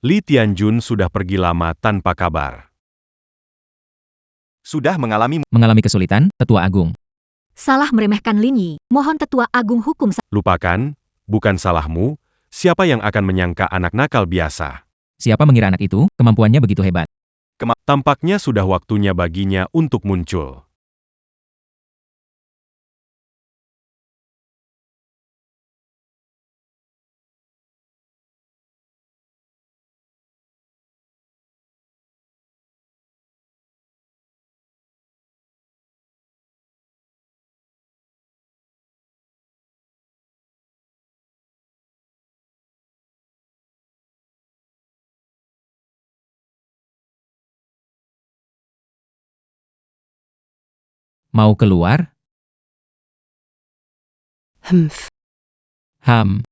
Li Tianjun sudah pergi lama tanpa kabar. Sudah mengalami kesulitan, Tetua Agung. Salah meremehkan Lin Yi, mohon Tetua Agung hukum Lupakan, bukan salahmu, siapa yang akan menyangka anak nakal biasa. Siapa mengira anak itu, kemampuannya begitu hebat? Tampaknya sudah waktunya baginya untuk muncul. Mau keluar? Humph. Ham.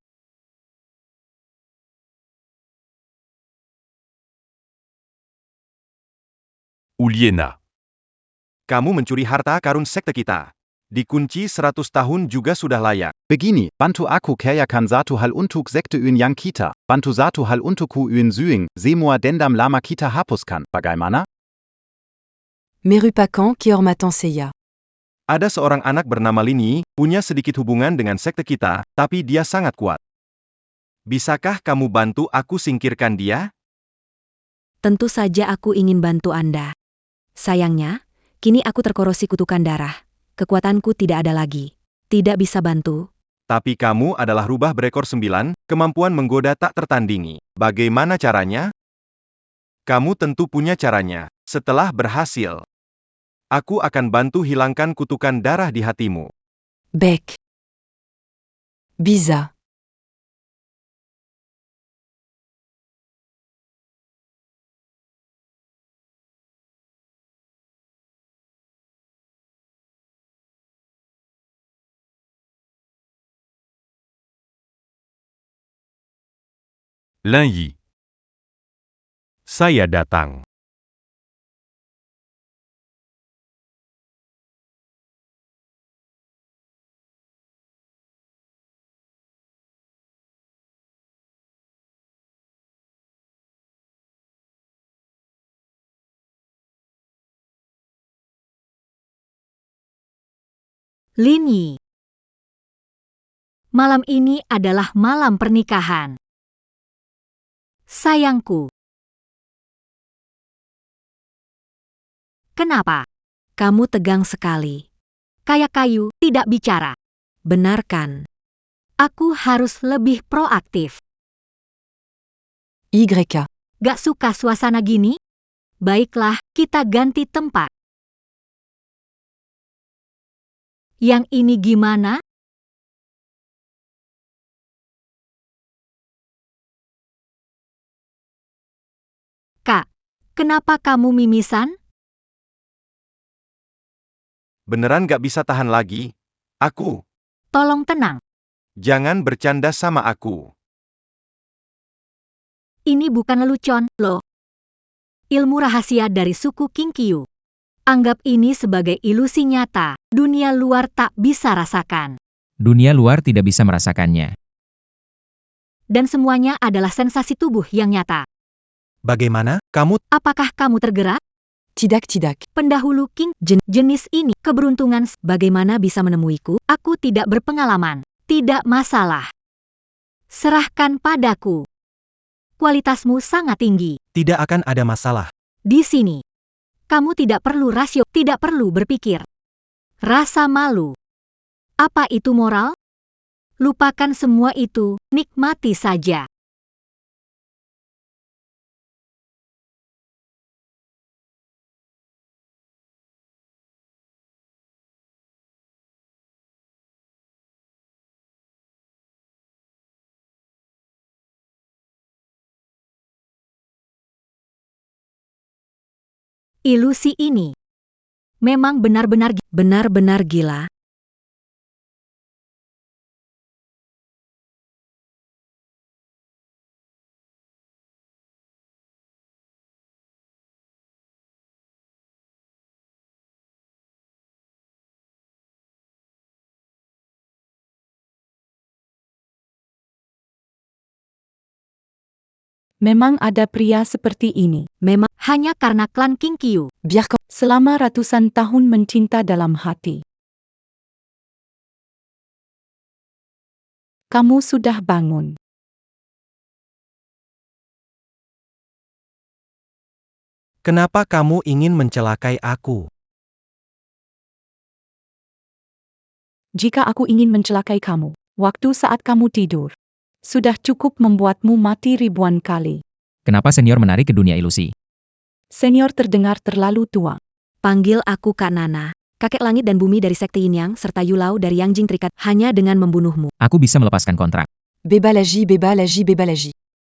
Uliena. Kamu mencuri harta karun sekte kita. Dikunci 100 tahun juga sudah layak. Begini, bantu aku kerjakan satu hal untuk sekte yang kita. Bantu satu hal untukku sying, semua dendam lama kita hapuskan. Bagaimana? Merupakan kehormatan saya. Ada seorang anak bernama Lin Yi, punya sedikit hubungan dengan sekte kita, tapi dia sangat kuat. Bisakah kamu bantu aku singkirkan dia? Tentu saja aku ingin bantu Anda. Sayangnya, kini aku terkorosi kutukan darah. Kekuatanku tidak ada lagi. Tidak bisa bantu. Tapi kamu adalah rubah berekor 9, kemampuan menggoda tak tertandingi. Bagaimana caranya? Kamu tentu punya caranya. Setelah berhasil, aku akan bantu hilangkan kutukan darah di hatimu. Baik. Bisa. Lin Yi. Saya datang. Lin Yi. Malam ini adalah malam pernikahan. Sayangku. Kenapa? Kamu tegang sekali. Kayak kayu, tidak bicara. Benarkan. Aku harus lebih proaktif. YK. Gak suka suasana gini? Baiklah, kita ganti tempat. Yang ini gimana? Kak, kenapa kamu mimisan? Beneran gak bisa tahan lagi? Aku. Tolong tenang. Jangan bercanda sama aku. Ini bukan lelucon, loh. Ilmu rahasia dari suku Kinkyu. Anggap ini sebagai ilusi nyata. Dunia luar tak bisa rasakan. Dunia luar tidak bisa merasakannya. Dan semuanya adalah sensasi tubuh yang nyata. Bagaimana? Kamu Apakah kamu tergerak? Tidak. Pendahulu King jenis ini keberuntungan. Bagaimana bisa menemuiku? Aku tidak berpengalaman. Tidak masalah. Serahkan padaku. Kualitasmu sangat tinggi. tidak akan ada masalah. Di sini. Kamu tidak perlu rasio, tidak perlu berpikir. Rasa malu. Apa itu moral? Lupakan semua itu, nikmati saja. Ilusi ini memang benar-benar gila. Memang ada pria seperti ini. Memang hanya karena klan Kinkyu. Biar selama ratusan tahun mencinta dalam hati. Kamu sudah bangun. Kenapa kamu ingin mencelakai aku? Jika aku ingin mencelakai kamu, waktu saat kamu tidur, sudah cukup membuatmu mati ribuan kali. Kenapa senior menarik ke dunia ilusi? Senior terdengar terlalu tua. Panggil aku Kak Nana. Kakek langit dan bumi dari sekte Yin Yang serta Yulau dari Yang Jing terikat hanya dengan membunuhmu. Aku bisa melepaskan kontrak. Bebalaji.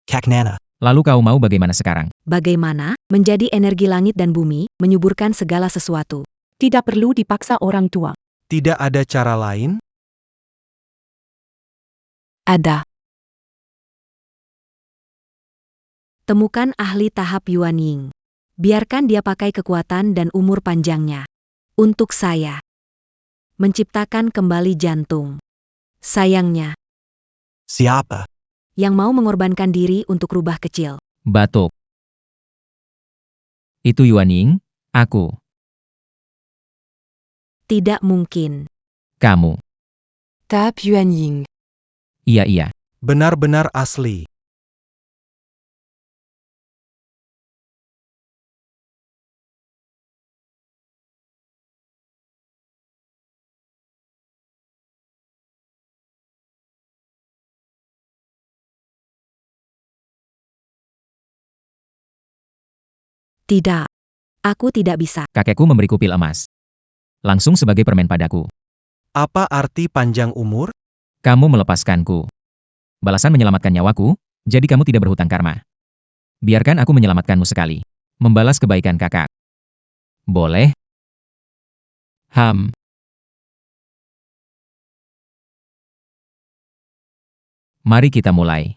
Kak Nana. Lalu kau mau bagaimana sekarang? Bagaimana? Menjadi energi langit dan bumi, menyuburkan segala sesuatu. Tidak perlu dipaksa orang tua. Tidak ada cara lain? Ada. Temukan ahli tahap Yuan Ying. Biarkan dia pakai kekuatan dan umur panjangnya. Untuk saya. Menciptakan kembali jantung. Sayangnya, Siapa? yang mau mengorbankan diri untuk rubah kecil. Batuk. Itu Yuan Ying, aku. Tidak mungkin. Kamu. Tab Yuan Ying. Iya. Benar-benar asli. Tidak. Aku tidak bisa. Kakekku memberiku pil emas. Langsung sebagai permen padaku. Apa arti panjang umur? Kamu melepaskanku. Balasan menyelamatkan nyawaku, jadi kamu tidak berhutang karma. Biarkan aku menyelamatkanmu sekali. Membalas kebaikan kakak. Boleh? Mari kita mulai.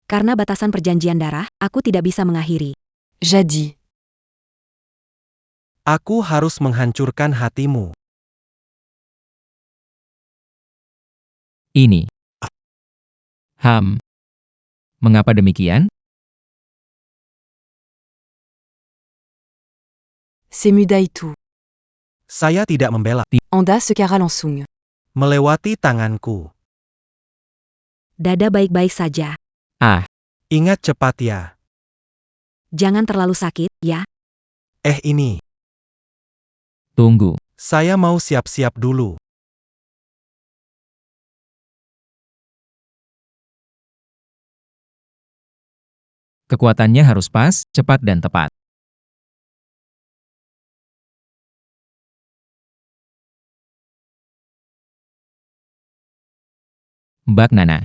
Karena batasan perjanjian darah, aku tidak bisa mengakhiri. Jadi. Aku harus menghancurkan hatimu. Ini. Mengapa demikian? C'est muda itu. Saya tidak membela. Anda sekarang langsung. Melewati tanganku. Dada baik-baik saja. Ingat cepat ya. Jangan terlalu sakit, ya. Ini. Tunggu. Saya mau siap-siap dulu. Kekuatannya harus pas, cepat dan tepat. Mbak Nana.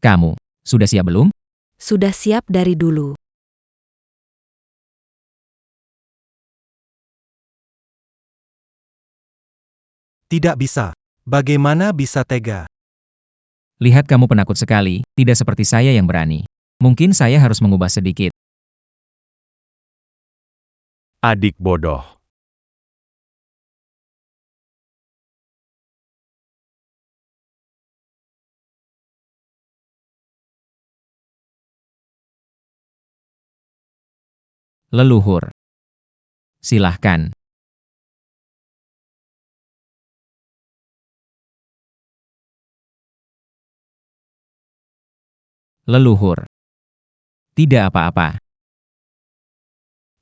Kamu, sudah siap belum? Sudah siap dari dulu. Tidak bisa. Bagaimana bisa tega? Lihat kamu penakut sekali, tidak seperti saya yang berani. Mungkin saya harus mengubah sedikit. Adik bodoh. Leluhur. Silahkan. Leluhur. Tidak apa-apa.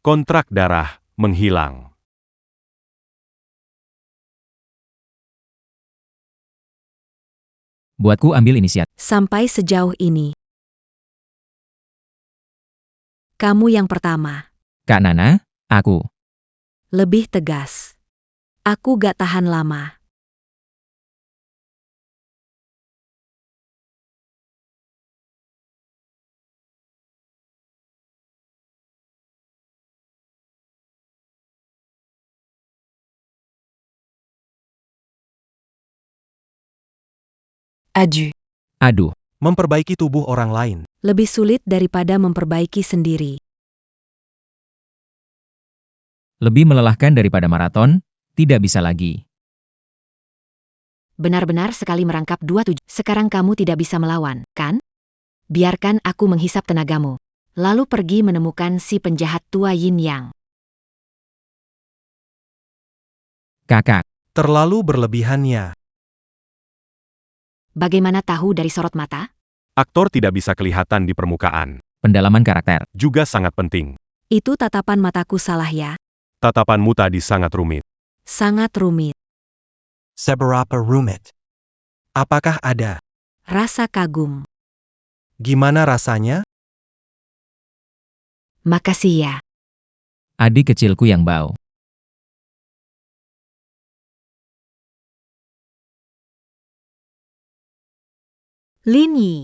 Kontrak darah menghilang. Buatku ambil inisiatif. Sampai sejauh ini. Kamu yang pertama. Kak Nana, aku. Lebih tegas. Aku gak tahan lama. Adieu. Aduh. Memperbaiki tubuh orang lain. Lebih sulit daripada memperbaiki sendiri. Lebih melelahkan daripada maraton, tidak bisa lagi. Benar-benar sekali merangkap 27. Sekarang kamu tidak bisa melawan, kan? Biarkan aku menghisap tenagamu. Lalu pergi menemukan si penjahat tua Yin Yang. Kakak. Terlalu berlebihannya. Bagaimana tahu dari sorot mata? Aktor tidak bisa kelihatan di permukaan. Pendalaman karakter. Juga sangat penting. Itu tatapan mataku salah ya? Tatapanmu tadi sangat rumit. Sangat rumit. Seberapa rumit? Apakah ada? Rasa kagum. Gimana rasanya? Makasih ya. Adik kecilku yang bau. Lin Yi.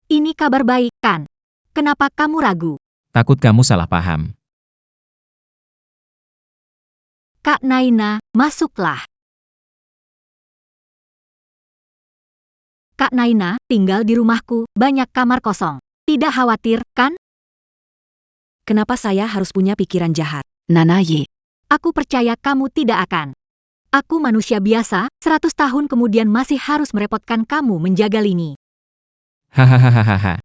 Ini kabar baik, kan? Kenapa kamu ragu? Takut kamu salah paham. Kak Naina, masuklah. Kak Naina, tinggal di rumahku, banyak kamar kosong. Tidak khawatir, kan? Kenapa saya harus punya pikiran jahat? Nanaye. Aku percaya kamu tidak akan. Aku manusia biasa, 100 tahun kemudian masih harus merepotkan kamu menjaga Lini. Hahaha.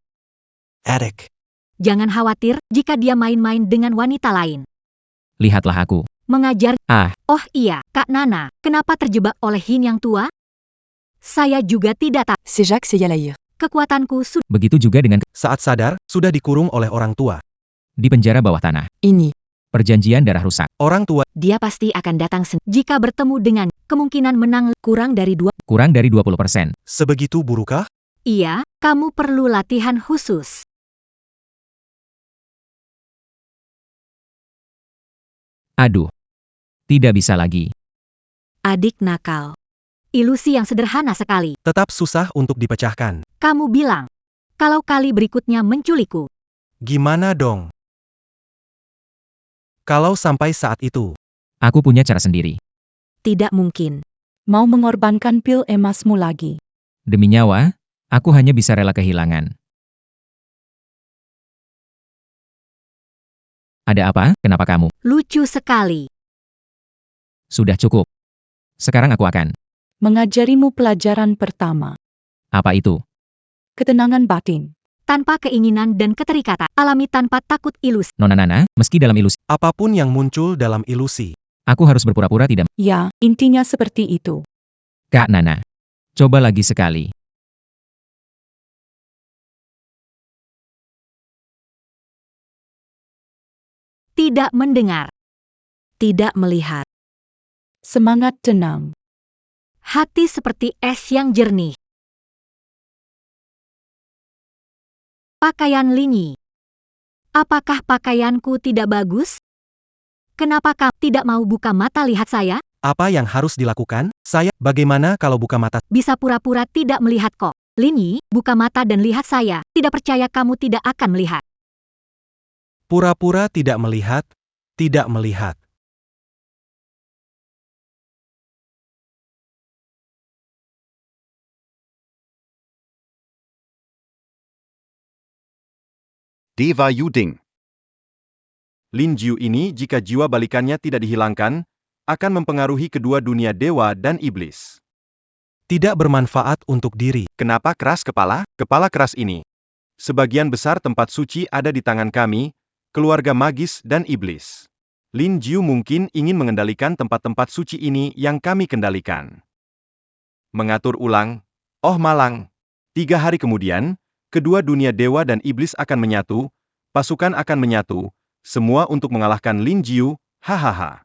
Attic. Jangan khawatir jika dia main-main dengan wanita lain. Lihatlah aku. Mengajar. Ah, Oh iya, Kak Nana, kenapa terjebak oleh Hin yang tua? Saya juga tidak tahu. C'est Jacques Seyalair. Kekuatanku sudah. begitu juga dengan Saat sadar, sudah dikurung oleh orang tua. di penjara bawah tanah. Ini. Perjanjian darah rusak. Orang tua Dia pasti akan datang jika bertemu dengan kemungkinan menang Kurang dari 2. Kurang dari 20%. sebegitu burukkah? Iya, kamu perlu latihan khusus. Aduh. Tidak bisa lagi. Adik nakal. Ilusi yang sederhana sekali. Tetap susah untuk dipecahkan. Kamu bilang, kalau kali berikutnya menculikku. Gimana dong? Kalau sampai saat itu, Aku punya cara sendiri. Tidak mungkin. Mau mengorbankan pil emasmu lagi. Demi nyawa, aku hanya bisa rela kehilangan. Ada apa? Kenapa kamu? Lucu sekali. Sudah cukup. Sekarang aku akan. Mengajarimu pelajaran pertama. Apa itu? Ketenangan batin. Tanpa keinginan dan keterikatan. Alami tanpa takut ilusi. Nona Nana, meski dalam ilusi, apapun yang muncul dalam ilusi, aku harus berpura-pura tidak. Ya, intinya seperti itu. Kak Nana. Coba lagi sekali. Tidak mendengar. Tidak melihat. Semangat tenang. Hati seperti es yang jernih. Pakaian Lini. Apakah pakaianku tidak bagus? Kenapa kamu tidak mau buka mata lihat saya? apa yang harus dilakukan? Saya, bagaimana kalau buka mata? Bisa pura-pura tidak melihat kok. Lini, buka mata dan lihat saya. Tidak percaya kamu tidak akan melihat. Pura-pura tidak melihat, tidak melihat. Deva Yuding. Lin Jiu ini jika jiwa balikannya tidak dihilangkan, akan mempengaruhi kedua dunia dewa dan iblis. Tidak bermanfaat untuk diri. Kenapa keras kepala? Kepala keras ini. Sebagian besar tempat suci ada di tangan kami, keluarga magis dan iblis. Lin Jiu mungkin ingin mengendalikan tempat-tempat suci ini yang kami kendalikan. Mengatur ulang, oh malang. 3 hari kemudian, kedua dunia dewa dan iblis akan menyatu, pasukan akan menyatu, semua untuk mengalahkan Lin Jiu, hahaha.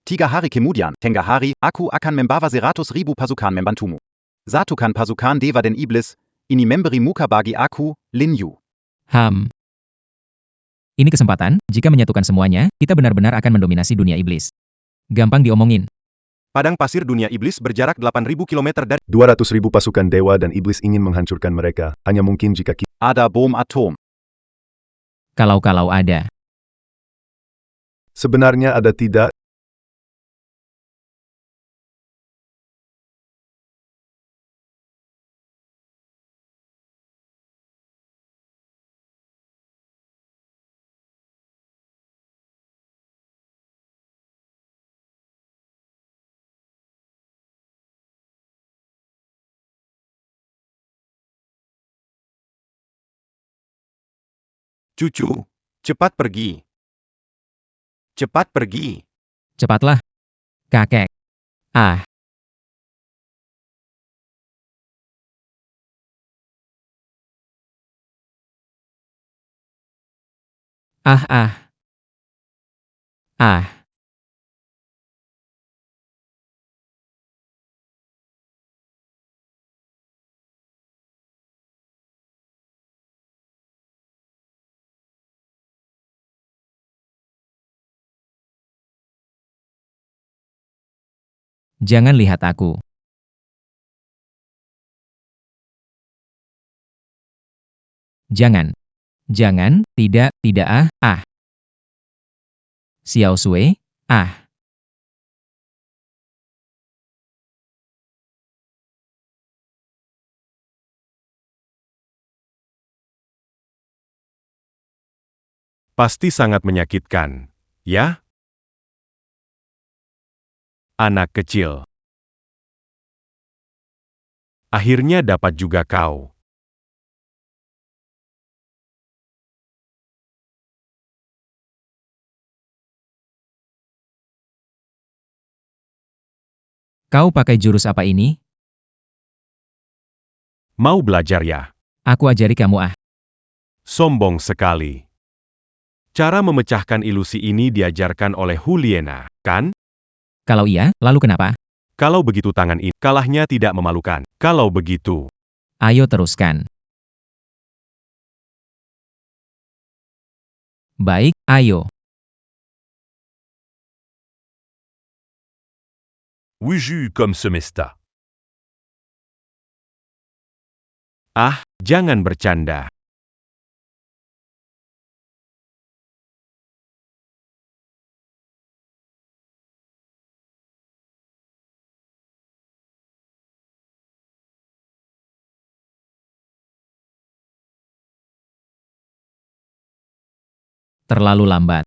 Tiga hari kemudian, Tengah hari, aku akan membawa 100.000 pasukan membantumu. Satukan pasukan dewa dan iblis, ini memberi muka bagi aku, Lin Yu. Ini kesempatan, jika menyatukan semuanya, kita benar-benar akan mendominasi dunia iblis. Gampang diomongin. Padang pasir dunia iblis berjarak 8.000 km dari 200.000 pasukan dewa dan iblis ingin menghancurkan mereka. Hanya mungkin jika kita Ada bom atom. Kalau ada. sebenarnya ada tidak. Cucu, cepat pergi. Cepat pergi. Cepatlah. Kakek. Ah. Ah. Jangan lihat aku. Jangan. Jangan, tidak, ah. Xiao Sui, ah. Pasti sangat menyakitkan, ya? Anak kecil. Akhirnya dapat juga kau. Kau pakai jurus apa ini? Mau belajar ya? Aku ajari kamu ah. Sombong sekali. Cara memecahkan ilusi ini diajarkan oleh Juliana, kan? Kalau iya, lalu kenapa? Kalau begitu tangan ini, kalahnya tidak memalukan. Kalau begitu, Ayo teruskan. Baik, ayo. Wuju comme semesta. ah, jangan bercanda. Terlalu lambat.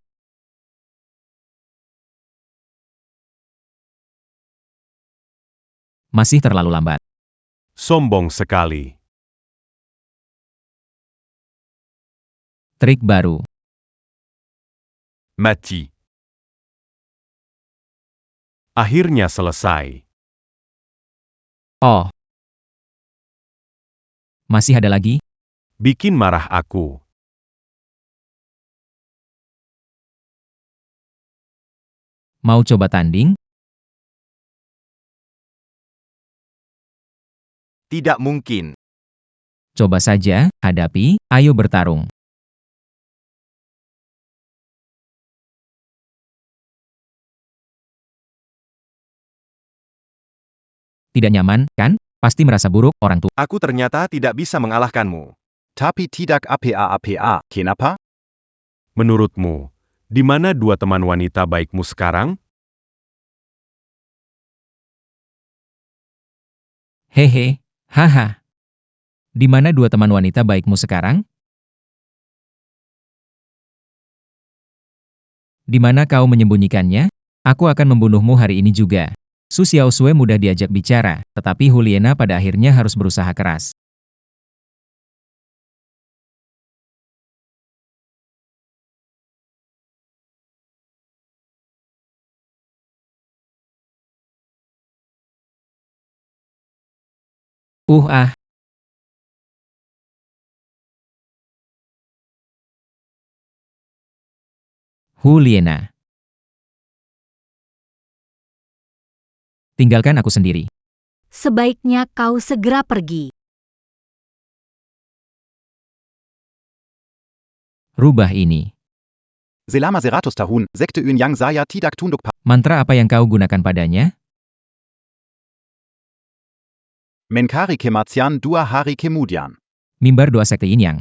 Masih terlalu lambat. Sombong sekali. Trik baru. Mati. Akhirnya selesai. Oh. Masih ada lagi? Bikin marah aku. Mau coba tanding? Tidak mungkin. Coba saja, hadapi, ayo bertarung. Tidak nyaman, kan? Pasti merasa buruk, orang tua. Aku ternyata tidak bisa mengalahkanmu. Tapi tidak apa-apa, kenapa? Menurutmu, di mana dua teman wanita baikmu sekarang? Hehe, haha. Di mana dua teman wanita baikmu sekarang? Di mana kau menyembunyikannya? Aku akan membunuhmu hari ini juga. Su Xiaosui mudah diajak bicara, tetapi Juliana pada akhirnya harus berusaha keras. Ah. Juliana. Tinggalkan aku sendiri. Sebaiknya kau segera pergi. Rubah ini. Selama Seratus tahun, sekte yang saya tidak tunduk pada. Mantra apa yang kau gunakan padanya? Menkari kematian 2 hari kemudian. Mimbar doa sekte Yin Yang.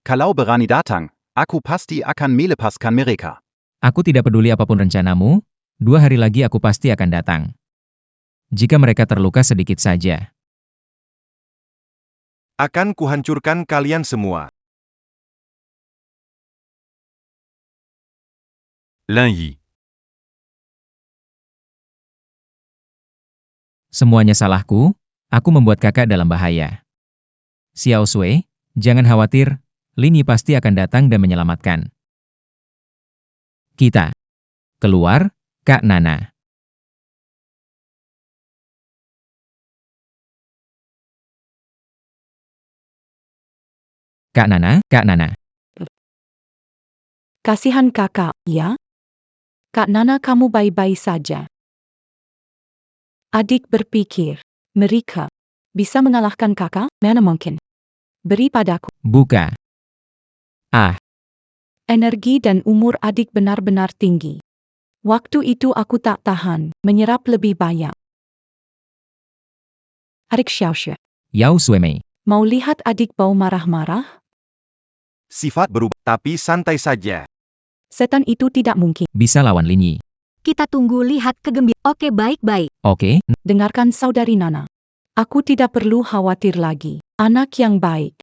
Kalau berani datang, aku pasti akan melepaskan mereka. Aku tidak peduli apapun rencanamu, 2 hari lagi aku pasti akan datang. Jika mereka terluka sedikit saja. Akan kuhancurkan kalian semua. Lin Yi. Semuanya salahku, aku membuat kakak dalam bahaya. Xiao Sui, jangan khawatir, Lin Yi pasti akan datang dan menyelamatkan kita. Keluar, Kak Nana. Kak Nana, Kak Nana. Kasihan kakak, ya? Kak Nana kamu baik-baik saja. Adik berpikir, mereka bisa mengalahkan kakak? Mana mungkin? Beri padaku. Buka. Ah, Energi dan umur adik benar-benar tinggi. Waktu itu aku tak tahan, menyerap lebih banyak. Adik Xiaoxue, Yao Suimei. mau lihat adik bau marah-marah? Sifat berubah, tapi santai saja. Setan itu tidak mungkin. Bisa lawan Lin Yi. Kita tunggu lihat kegembiraan. Oke, baik-baik. Oke, Dengarkan saudari Nana. Aku tidak perlu khawatir lagi. Anak yang baik.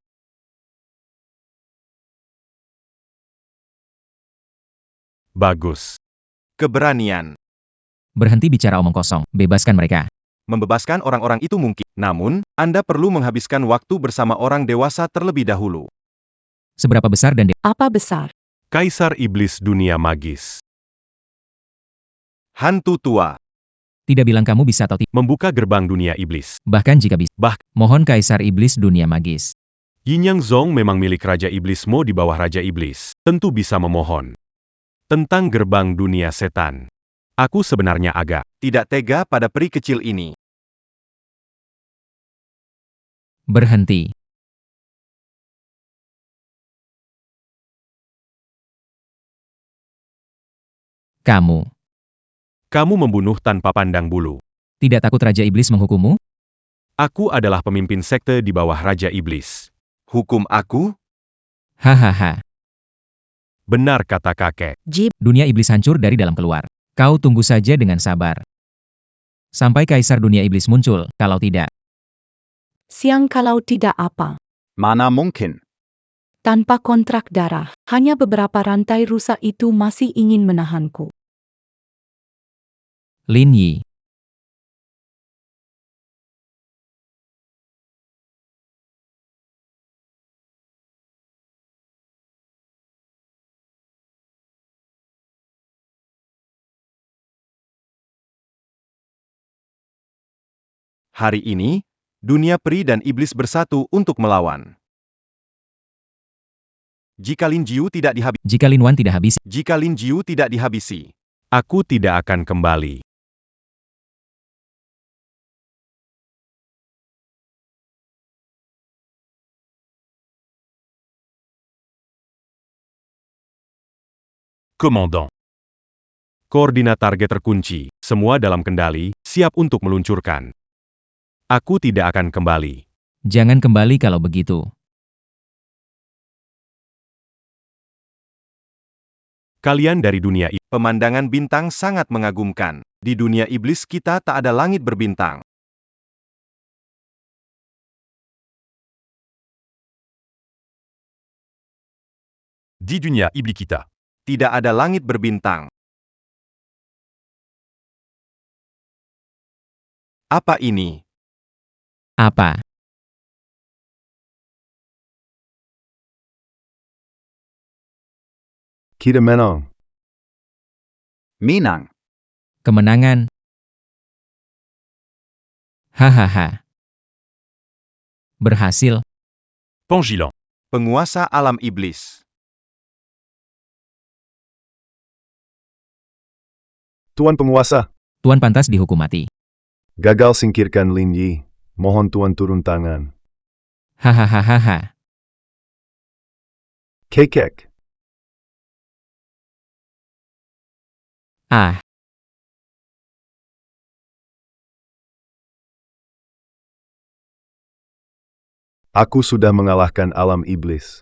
Bagus. Keberanian. berhenti bicara omong kosong. Bebaskan mereka. Membebaskan orang-orang itu mungkin. Namun, Anda perlu menghabiskan waktu bersama orang dewasa terlebih dahulu. Seberapa besar dan Apa besar? Kaisar Iblis Dunia Magis. Hantu tua. tidak bilang kamu bisa atau tidak. Membuka gerbang dunia iblis. Bahkan jika bisa. Mohon Kaisar Iblis Dunia Magis. Yin Yang Zong memang milik Raja Iblis Mo di bawah Raja Iblis. Tentu bisa memohon. Tentang gerbang dunia setan. Aku sebenarnya agak Tidak tega pada peri kecil ini. Berhenti. Kamu membunuh tanpa pandang bulu. tidak takut Raja Iblis menghukummu? Aku adalah pemimpin sekte di bawah Raja Iblis. Hukum aku? Hahaha. Benar kata kakek. Dunia iblis hancur dari dalam keluar. Kau tunggu saja dengan sabar. Sampai Kaisar Dunia Iblis muncul, kalau tidak. Siang kalau tidak apa. Mana mungkin. Tanpa kontrak darah, hanya beberapa rantai rusak itu masih ingin menahanku. Lin Yi. Hari ini, dunia peri dan iblis bersatu untuk melawan. Jika Lin Jiu tidak dihabisi, Jika Lin Wan tidak habis, jika Lin Jiu tidak dihabisi, Aku tidak akan kembali. Komandan. Koordinat target terkunci, semua dalam kendali, siap untuk meluncurkan. Aku tidak akan kembali. jangan kembali kalau begitu. Kalian dari dunia iblis. pemandangan bintang sangat mengagumkan. Di dunia iblis kita tak ada langit berbintang. Di dunia iblis kita. Tidak ada langit berbintang. Apa ini? Apa? Kita menang. Menang. Kemenangan. Hahaha. Berhasil. Pangilan. Penguasa alam iblis. Tuan penguasa, Tuan pantas dihukum mati. gagal singkirkan Lin Yi. Mohon Tuan turun tangan. Hahaha. Kekek. Ah, Aku sudah mengalahkan alam iblis.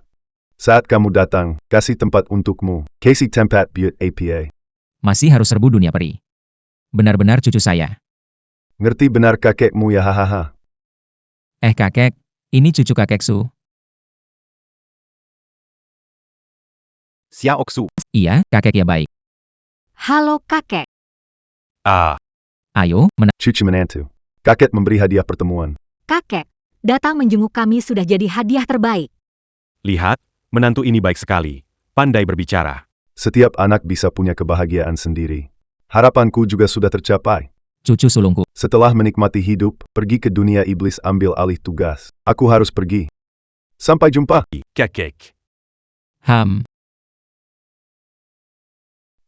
Saat kamu datang, kasih tempat untukmu. Kasih tempat buat APA. masih harus serbu dunia peri. Benar-benar cucu saya. Ngerti benar kakekmu ya hahaha. Kakek, ini cucu kakek Su. Xia Oksu. Iya, kakek ya baik. Halo kakek. Ah. Ayo, Cucu menantu. Kakek memberi hadiah pertemuan. Kakek, datang menjenguk kami sudah jadi hadiah terbaik. Lihat, menantu ini baik sekali. Pandai berbicara. Setiap anak bisa punya kebahagiaan sendiri. Harapanku juga sudah tercapai. cucu sulungku. Setelah menikmati hidup, pergi ke dunia iblis ambil alih tugas. Aku harus pergi. Sampai jumpa. Kakek.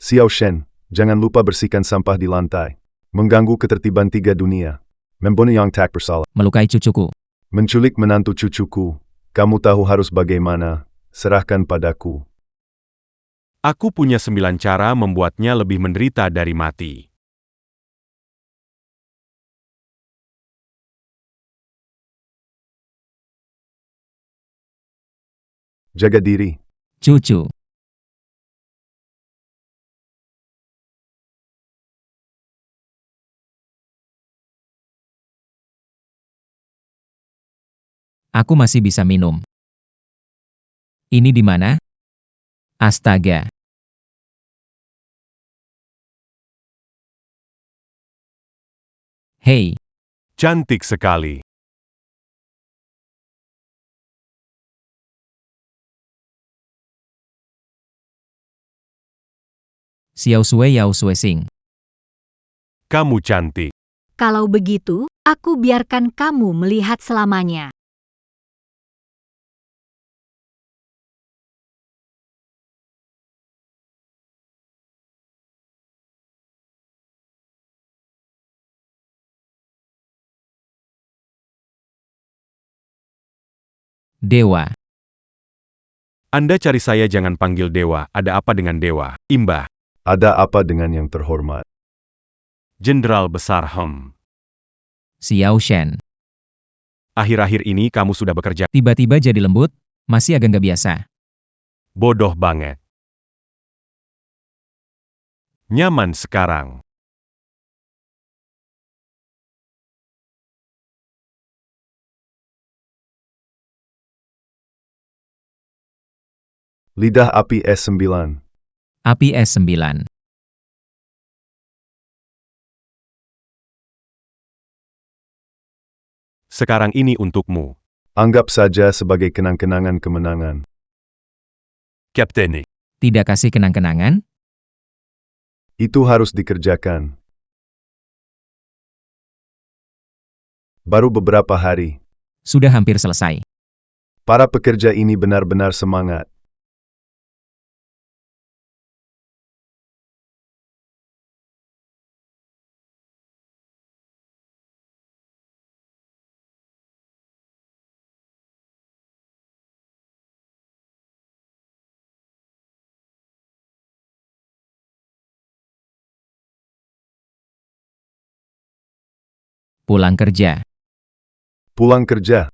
Xiao Shen, jangan lupa bersihkan sampah di lantai. Mengganggu ketertiban 3 dunia. Membunuh yang tak bersalah. Melukai cucuku. Menculik menantu cucuku. Kamu tahu harus bagaimana. Serahkan padaku. Aku punya 9 cara membuatnya lebih menderita dari mati. Jaga diri. Cucu. Aku masih bisa minum. Ini di mana? Astaga. Hei, Cantik sekali. Xiao Sui Yao Sui Sing. Kamu cantik. Kalau begitu, aku biarkan kamu melihat selamanya. Dewa. Anda cari saya jangan panggil dewa. Ada apa dengan dewa? Imbah. Ada apa dengan yang terhormat? Jenderal Besar Xiao Shen. Akhir-akhir ini kamu sudah bekerja. Tiba-tiba jadi lembut, masih agak nggak biasa. Bodoh banget. Nyaman sekarang. Lidah api S9. Api S9. Sekarang ini untukmu. Anggap saja sebagai kenang-kenangan kemenangan. Capitaine. Tidak kasih kenang-kenangan? Itu harus dikerjakan. Baru beberapa hari. Sudah hampir selesai. Para pekerja ini benar-benar semangat. Pulang kerja. Pulang kerja.